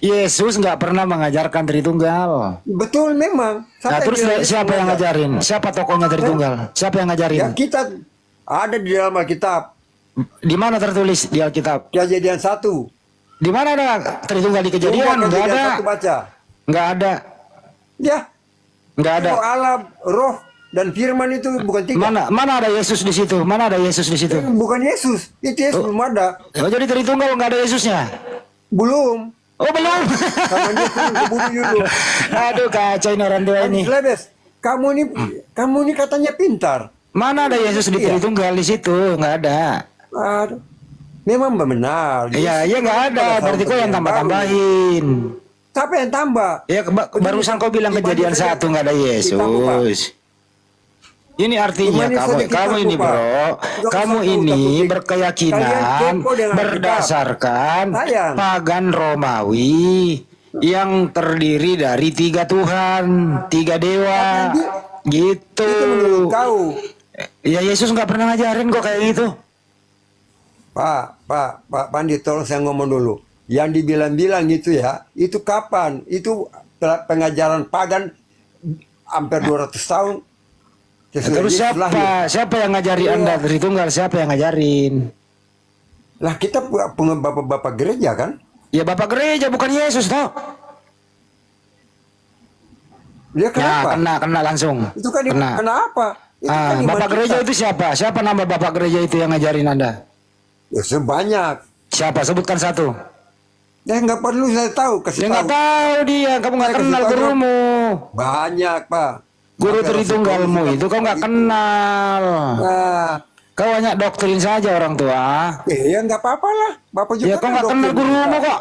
Yesus nggak pernah mengajarkan Tritunggal. betul memang. Nah, terus siapa yang ngajarin? Siapa tokohnya Tritunggal? Siapa yang Ya ngajarin? kita ada di dalam Alkitab. Di mana tertulis di Alkitab? Kejadian 1. Di mana ada Tritunggal di Kejadian? Nggak ada. 1 baca. Nggak ada. Ya. Nggak ada. Itu alam, roh dan firman itu bukan 3. Mana ada Yesus di situ? Mana ada Yesus di situ? Bukan Yesus. Itu Yesus belum ada. Oh, jadi Tritunggal nggak ada Yesusnya? Belum. Oh, belum. Sama dia turun ke bumi dulu. Aduh, kacau ini orang tua ini. Lebes, kamu ini katanya pintar. Mana ada Yesus di Iya. Tritunggal di situ? Nggak ada. Aduh. Memang benar. Iya, iya nggak ada. Berarti kau yang tambah-tambahin. Siapa yang tambah? Ya, barusan kau bilang Kejadian 1 nggak ada Yesus. Ini artinya Gimana saja kita kamu ini lupa. bro, Nggak kamu usah ini takut-takut. berkeyakinan Kalian kepo dengan berdasarkan Sayang. pagan Romawi yang terdiri dari 3 Tuhan, 3 dewa, gitu. Itu menurut kau. Ya Yesus nggak pernah ngajarin kok kayak gitu. Pak Pandi, tolong saya ngomong dulu. Yang dibilang-bilang itu ya, itu kapan? Itu pengajaran pagan hampir 200 tahun. Sesudah Terus Yesus lahir. siapa yang ngajari Iya. Anda Tritunggal? Siapa yang ngajarin? Lah kita bapak-bapak gereja kan? Ya Bapak gereja bukan Yesus toh. Dia kenapa? Ya kena langsung. Itu kan kena. kenapa? Itu kan iman Bapak gereja kita. itu siapa? Siapa nama Bapak gereja itu yang ngajarin Anda? Ya sebanyak. Siapa? Sebutkan satu. Ya nggak perlu saya tahu, kasih Dia nggak tahu. tahu dia. Kamu nggak Saya kasih kenal tahu. gurumu. Banyak Pak. Guru Sampai Tritunggalmu Rasul itu kau nggak itu. kenal. Nah, Kau hanya doktrin saja orang tua. ya nggak apa-apa lah. Bapak juga Ya kau kan nggak kenal doktrin gurumu juga. kok.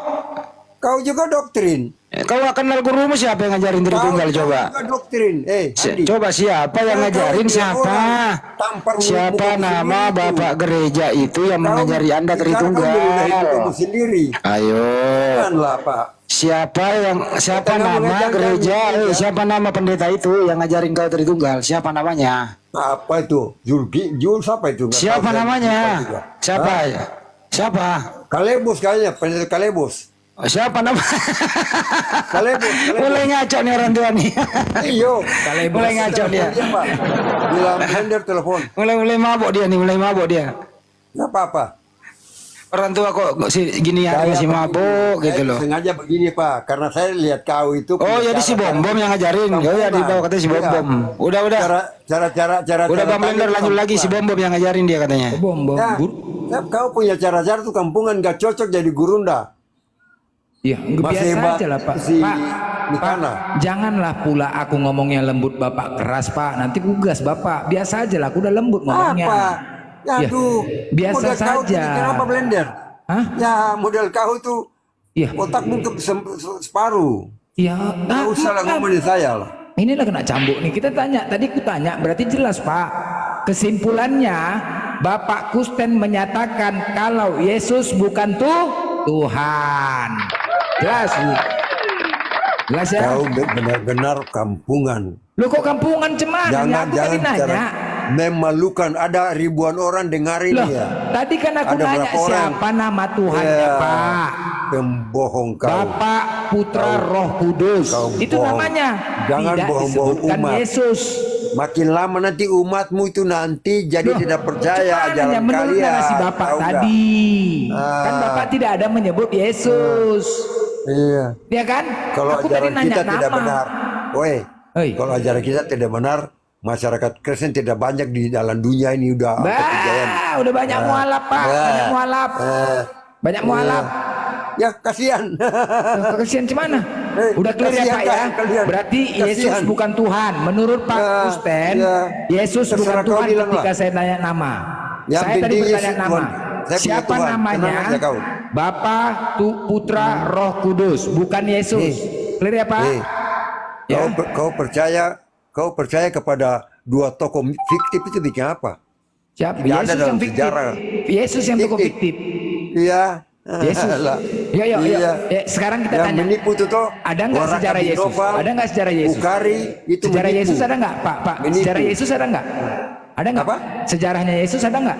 Kau juga doktrin. Kau nggak kenal gurumu, siapa yang ngajarin Tritunggal Kau coba? juga doktrin. Andi. Coba siapa yang Kau ngajarin dia siapa? orang tampar Siapa muka nama sendiri itu. Bapak gereja itu yang mengajari Anda Sekarang kau meludahi mukamu Tritunggal? sendiri. Ayo. Janganlah Pak. Siapa Kata nama mengajarkan gereja? gereja. Siapa nama pendeta itu yang ngajarin kau Tritunggal? Siapa namanya? Apa itu? Jul siapa itu? Nggak Siapa tahu saya. namanya? Lupa juga. Siapa? Hah? Siapa? Kalebus kayaknya, pendeta Kalebus. Oh, siapa nama? Kalebus. Mulai ngaco nih orang tua nih. Iyo. Mulai ngaco dia. Iya, Pak. Bilang blender telepon. Mulai mabok dia nih, mulai mabok dia. Nggak apa-apa. Orang tua kok gini ya masih mabok gitu loh. Sengaja begini Pak, karena saya lihat kau itu. Oh jadi si Bom Bom yang ngajarin. Oh ya di bawah katanya si Bom Bom. Udah. Cara. Udah Bang Blender lanjut lagi si Bom Bom yang ngajarin dia katanya. Bom Ya, guru. kau punya cara-cara tuh kampungan gak cocok jadi gurunda. Ya, Masih biasa hebat aja lah Pak. si Pak, Mikana. janganlah pula aku ngomongnya lembut Bapak keras Pak. Nanti kugas Bapak. Biasa aja lah, aku udah lembut ngomongnya. Apa? Ya, Aduh, biasa model kau tuh saja. bikin apa blender? Hah? Ya model kau tuh Iya. otakmu separuh. Ya, Nggak usah lah ngomongin saya lah. inilah kena cambuk nih. Kita tanya, tadi ku tanya, berarti jelas Pak. Kesimpulannya, Bapak Kusten menyatakan kalau Yesus bukan Tuhan. Jelas, Bu. Jelas ya? Kau benar-benar kampungan. Lu kok kampungan cuman? Jangan Aku tadi nanya. cara memalukan. Ada ribuan orang dengar Loh, ini ya. tadi kan aku Ada nanya berapa orang? siapa nama Tuhannya Ya, Pak. Pembohong kau. Bapak, Putra, Roh Kudus. Kau Itu bohong. namanya. Jangan Tidak bohong-bohong disebutkan umat. Yesus. Makin lama nanti umatmu itu nanti jadi Loh, tidak percaya cuman ajaran hanya menurut kalian. narasi Bapak Tahu nggak? tadi. Ah. Kan Bapak tidak ada menyebut Yesus. Iya. Ya kan? Kalau Aku tadi ajaran nanya kita tidak nama. benar, woi. Hei. Kalau ajaran kita tidak benar, masyarakat Kristen tidak banyak di dalam dunia ini udah kejayaan. Udah banyak mualaf Pak. Banyak mualaf. Banyak mualaf. Ya kasihan. Kasihan gimana? Udah clear ya kasihan, Pak ya? kalian. Berarti Yesus Kasihan. bukan Tuhan. Menurut Pak Kusten, Yesus bukan Terserah kau Tuhan bilang ketika lah. saya tanya nama. Yang Saya tadi penting bertanya Yesus nama. Tuhan. Saya punya Siapa Tuhan. namanya? Tenang aja kau. Bapa, Putra, Roh Kudus. Bukan Yesus. Clear ya Pak? Ya. Kau percaya kepada dua tokoh fiktif itu bikin apa? Siapa? Tidak ada Yesus dalam yang fiktif. sejarah. Yesus yang tokoh Fiktif. fiktif. Iya. Yesus. Lah. Yo. Iya. Sekarang kita Yang tanya. menipu itu toh. Ada nggak Waraka sejarah Yesus? Binoval, Ada nggak sejarah Yesus? Bukhari itu Sejarah menipu. Yesus ada nggak Pak? Menipu. Sejarah Yesus ada nggak? Ada nggak? Apa? Sejarahnya Yesus ada nggak?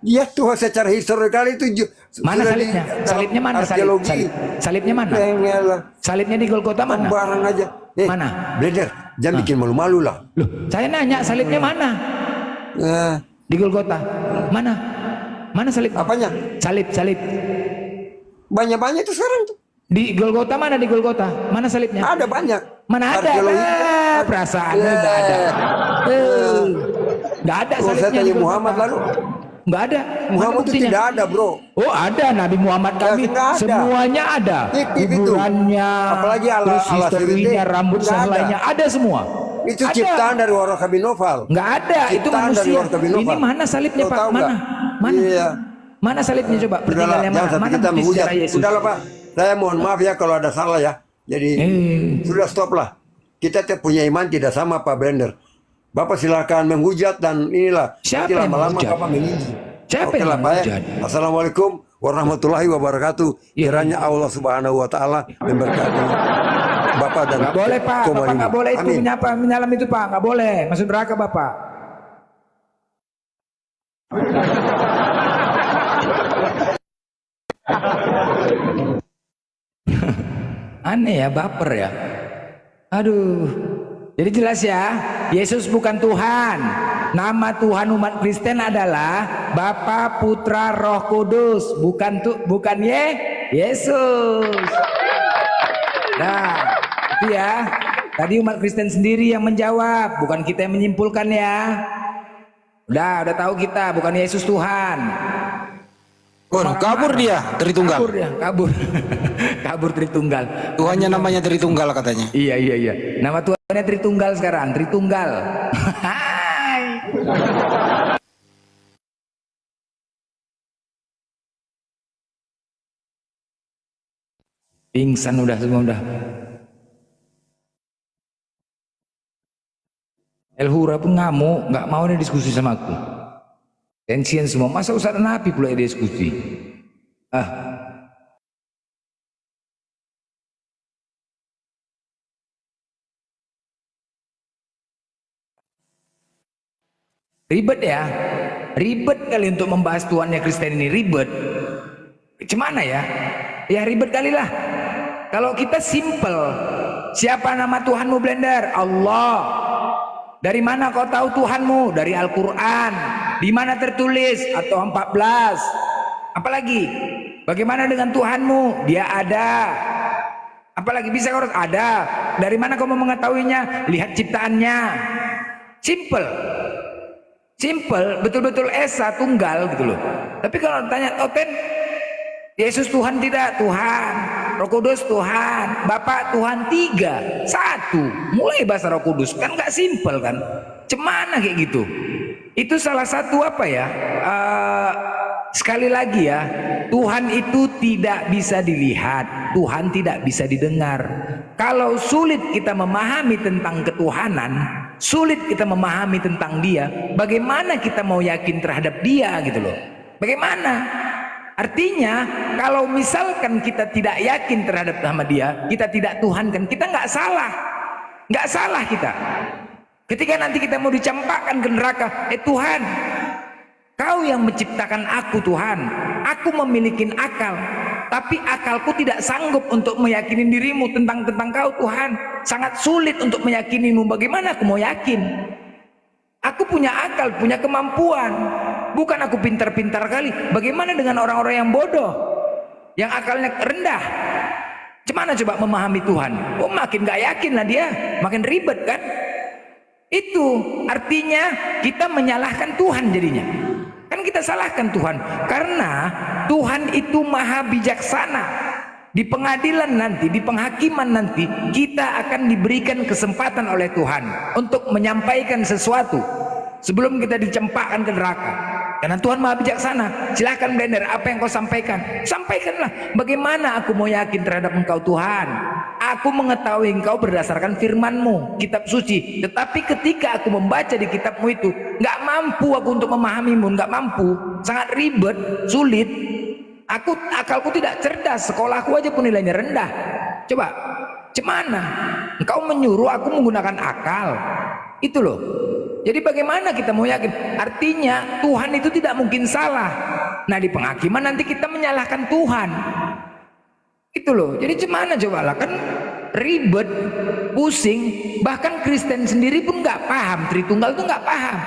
Ya Tuhan secara historikal itu Mana sudah salibnya? dalam Salibnya mana? arkeologi. Salibnya mana? Pengelah. Salibnya di Golgota mana? Barang aja. Mana? Blender, jangan bikin malu-malu lah. Loh, saya nanya salibnya mana? Eh, Di Golgota. Mana? Mana salib? apanya? Salib. Banyak-banyak itu sekarang tuh. Di Golgota mana? Di Golgota. Mana salibnya? Ada banyak. Mana ada? Arkeologi. Perasaannya nggak ada. Nggak ada Kalau saya salibnya tanya di Golgota. Muhammad lalu, Nggak ada. Muhammad itu tidak ada bro. Oh ada Nabi Muhammad kami nggak ada. semuanya ada. Fiktif itu. Kuburannya, Apalagi terus ala historinya, Sirte, rambut nggak ada. sehelainya ada semua. Itu Ada. ciptaan dari Waraka Binoval. Nggak ada, itu Ciptaan dari manusia. Waraka Binoval. Ini mana salibnya Kau Pak? tahu Mana? nggak? Mana? Iya. Mana salibnya coba? Udahlah, Pertinggalan jangan mana? sampai Mana kita bukti menghujat. sejarah Yesus? Udahlah Pak, saya mohon maaf ya kalau ada salah ya. Jadi sudah stop lah. Kita punya iman tidak sama Pak Blender. Bapak silakan menghujat dan inilah. Siapa nanti yang lama-lama menghujat? Bapak meninggi. Siapa Oke yang lah Pak ya. menghujat? Assalamualaikum warahmatullahi wabarakatuh. Iya. Kiranya Allah Subhanahu wa taala memberkati Bapak dan Nggak boleh Pak, Koma Bapak ini. nggak boleh itu Amin. menyalam itu Pak, nggak boleh. Masuk neraka Bapak. Aneh ya, baper ya. Aduh. Jadi jelas ya, Yesus bukan Tuhan. Nama Tuhan umat Kristen adalah Bapa, Putra, Roh Kudus, bukan Yesus. Nah, itu ya. Tadi umat Kristen sendiri yang menjawab, bukan kita yang menyimpulkan ya. Udah tahu kita, bukan Yesus Tuhan. Waduh, kabur dia Tritunggal. Kabur dia, kabur. Kabur Tritunggal. Tuhannya namanya Tritunggal katanya. Iya. Nama Tuhannya Tritunggal sekarang, Tritunggal. Hai. Pingsan udah semua udah. El Hura pun ngamuk, nggak mau nih diskusi sama aku. Tensian semua, masa Ustaz Nabi pula yang diskusi? Ribet ya, ribet kali untuk membahas Tuhannya Kristen ini, ribet. Gimana ya? Ya ribet kali lah. Kalau kita simple, siapa nama Tuhanmu Blender? Allah. Dari mana kau tahu Tuhanmu? Dari Al-Quran. Di mana tertulis? Atau 14. Apalagi? Bagaimana dengan Tuhanmu? Dia ada. Apalagi bisa kau ada? Dari mana kau mau mengetahuinya? Lihat ciptaannya. Simple. Simple, betul-betul Esa tunggal gitu loh. Tapi kalau tanya Toten, Yesus Tuhan tidak, Tuhan. Roh Kudus Tuhan, Bapa Tuhan, 3, 1. Mulai bahasa Roh Kudus kan nggak simpel kan? Cemana kayak gitu? Itu salah satu apa ya? Sekali lagi ya, Tuhan itu tidak bisa dilihat, Tuhan tidak bisa didengar. Kalau sulit kita memahami tentang ketuhanan, sulit kita memahami tentang Dia, bagaimana kita mau yakin terhadap Dia gitu loh? Bagaimana? Artinya kalau misalkan kita tidak yakin terhadap nama Dia, kita tidak Tuhankan, kita nggak salah kita. Ketika nanti kita mau dicampakkan ke neraka, Tuhan, Kau yang menciptakan aku Tuhan, aku memiliki akal, tapi akalku tidak sanggup untuk meyakini dirimu tentang Kau Tuhan. Sangat sulit untuk meyakinimu. Bagaimana aku mau yakin? Aku punya akal, punya kemampuan. Bukan aku pintar-pintar kali. Bagaimana dengan orang-orang yang bodoh, yang akalnya rendah? Gimana coba memahami Tuhan? Oh, makin gak yakin lah dia, makin ribet kan? Itu artinya kita menyalahkan Tuhan jadinya. Kan kita salahkan Tuhan, karena Tuhan itu maha bijaksana. Di pengadilan nanti, di penghakiman nanti, kita akan diberikan kesempatan oleh Tuhan untuk menyampaikan sesuatu sebelum kita dicempakkan ke neraka. Karena Tuhan maha bijaksana. Silahkan blender, apa yang kau sampaikan, sampaikanlah. Bagaimana aku mau yakin terhadap Engkau Tuhan? Aku mengetahui Engkau berdasarkan firman-Mu, kitab suci. Tetapi ketika aku membaca di kitab-Mu itu, nggak mampu aku untuk memahamimu, nggak mampu. Sangat ribet, sulit. Akalku tidak cerdas, sekolahku aja pun nilainya rendah. Coba, cemana? Engkau menyuruh aku menggunakan akal. Itu loh. Jadi bagaimana kita mau yakin? Artinya Tuhan itu tidak mungkin salah. Nah, di penghakiman nanti kita menyalahkan Tuhan. Itu loh. Jadi cemana coba lah, kan ribet, pusing. Bahkan Kristen sendiri pun nggak paham Tritunggal itu, nggak paham.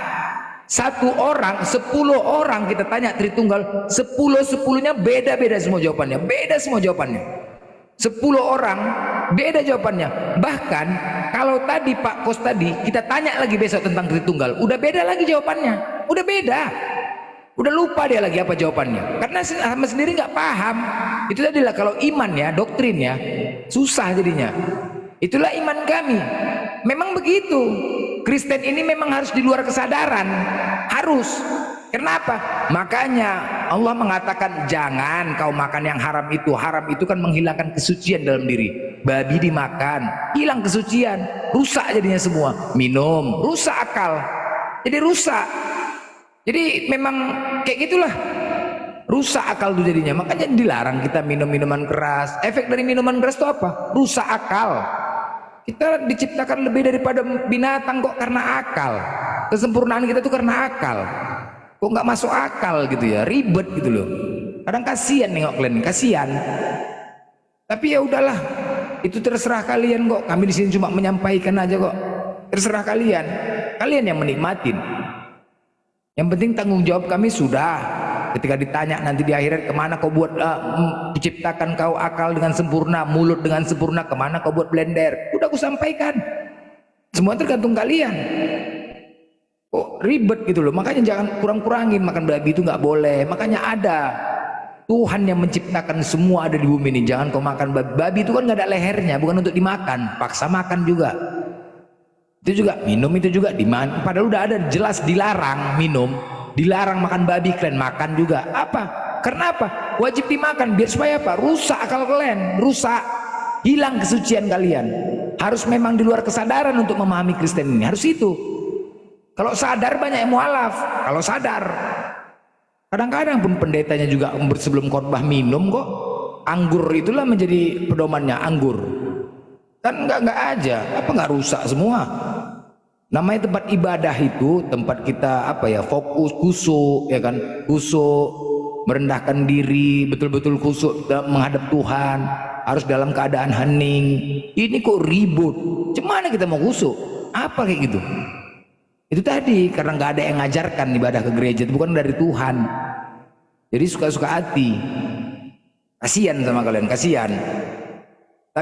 1 orang, 10 orang kita tanya Tritunggal, 10-10-nya beda-beda semua jawabannya, beda semua jawabannya. 10 orang beda jawabannya. Bahkan kalau tadi Pak Kos tadi kita tanya lagi besok tentang Tritunggal, udah beda lagi jawabannya, udah beda, udah lupa dia lagi apa jawabannya, karena sama sendiri nggak paham. Itu tadilah kalau iman ya, doktrin ya, susah jadinya. Itulah iman kami. Memang begitu. Kristen ini memang harus di luar kesadaran, harus. Kenapa? Makanya Allah mengatakan jangan kau makan yang haram itu. Haram itu kan menghilangkan kesucian dalam diri. Babi dimakan, hilang kesucian, rusak jadinya semua. Minum, rusak akal, jadi rusak. Jadi memang kayak gitulah, rusak akal itu jadinya. Makanya dilarang kita minum minuman keras. Efek dari minuman keras itu apa? Rusak akal. Kita diciptakan lebih daripada binatang kok, karena akal. Kesempurnaan kita tuh karena akal. Kok nggak masuk akal gitu ya, ribet gitu loh. Kadang kasihan nengok kalian, kasihan. Tapi ya udahlah, itu terserah kalian kok. Kami di sini cuma menyampaikan aja kok. Terserah kalian, kalian yang menikmatin. Yang penting tanggung jawab kami sudah. Ketika ditanya nanti di akhirat, kemana kau buat menciptakan kau akal dengan sempurna, mulut dengan sempurna, kemana kau buat blender? Udah aku sampaikan. Semua tergantung kalian. Kok ribet gitu loh. Makanya jangan kurang-kurangin makan babi itu nggak boleh. Makanya ada Tuhan yang menciptakan semua ada di bumi ini. Jangan kau makan babi. Babi itu kan nggak ada lehernya, bukan untuk dimakan. Paksa makan juga. Itu juga minum, itu juga diman. Padahal udah ada jelas dilarang minum. Dilarang makan babi, kalian makan juga. Apa? Karena apa? Wajib dimakan biar supaya apa? Rusak akal kalian, rusak, hilang kesucian kalian. Harus memang di luar kesadaran untuk memahami Kristen ini. Harus itu. Kalau sadar banyak yang mualaf. Kalau sadar, kadang-kadang pun pendetanya juga sebelum khotbah minum kok. Anggur itulah menjadi pedomannya, anggur. Kan enggak aja. Apa nggak rusak semua? Namanya tempat ibadah itu tempat kita apa ya, fokus, khusyuk ya kan, khusyuk, merendahkan diri, betul-betul khusyuk menghadap Tuhan, harus dalam keadaan hening. Ini kok ribut, gimana kita mau khusyuk? Apa kayak gitu? Itu tadi karena nggak ada yang ngajarkan ibadah ke gereja, itu bukan dari Tuhan. Jadi suka-suka hati. Kasihan sama kalian, kasihan.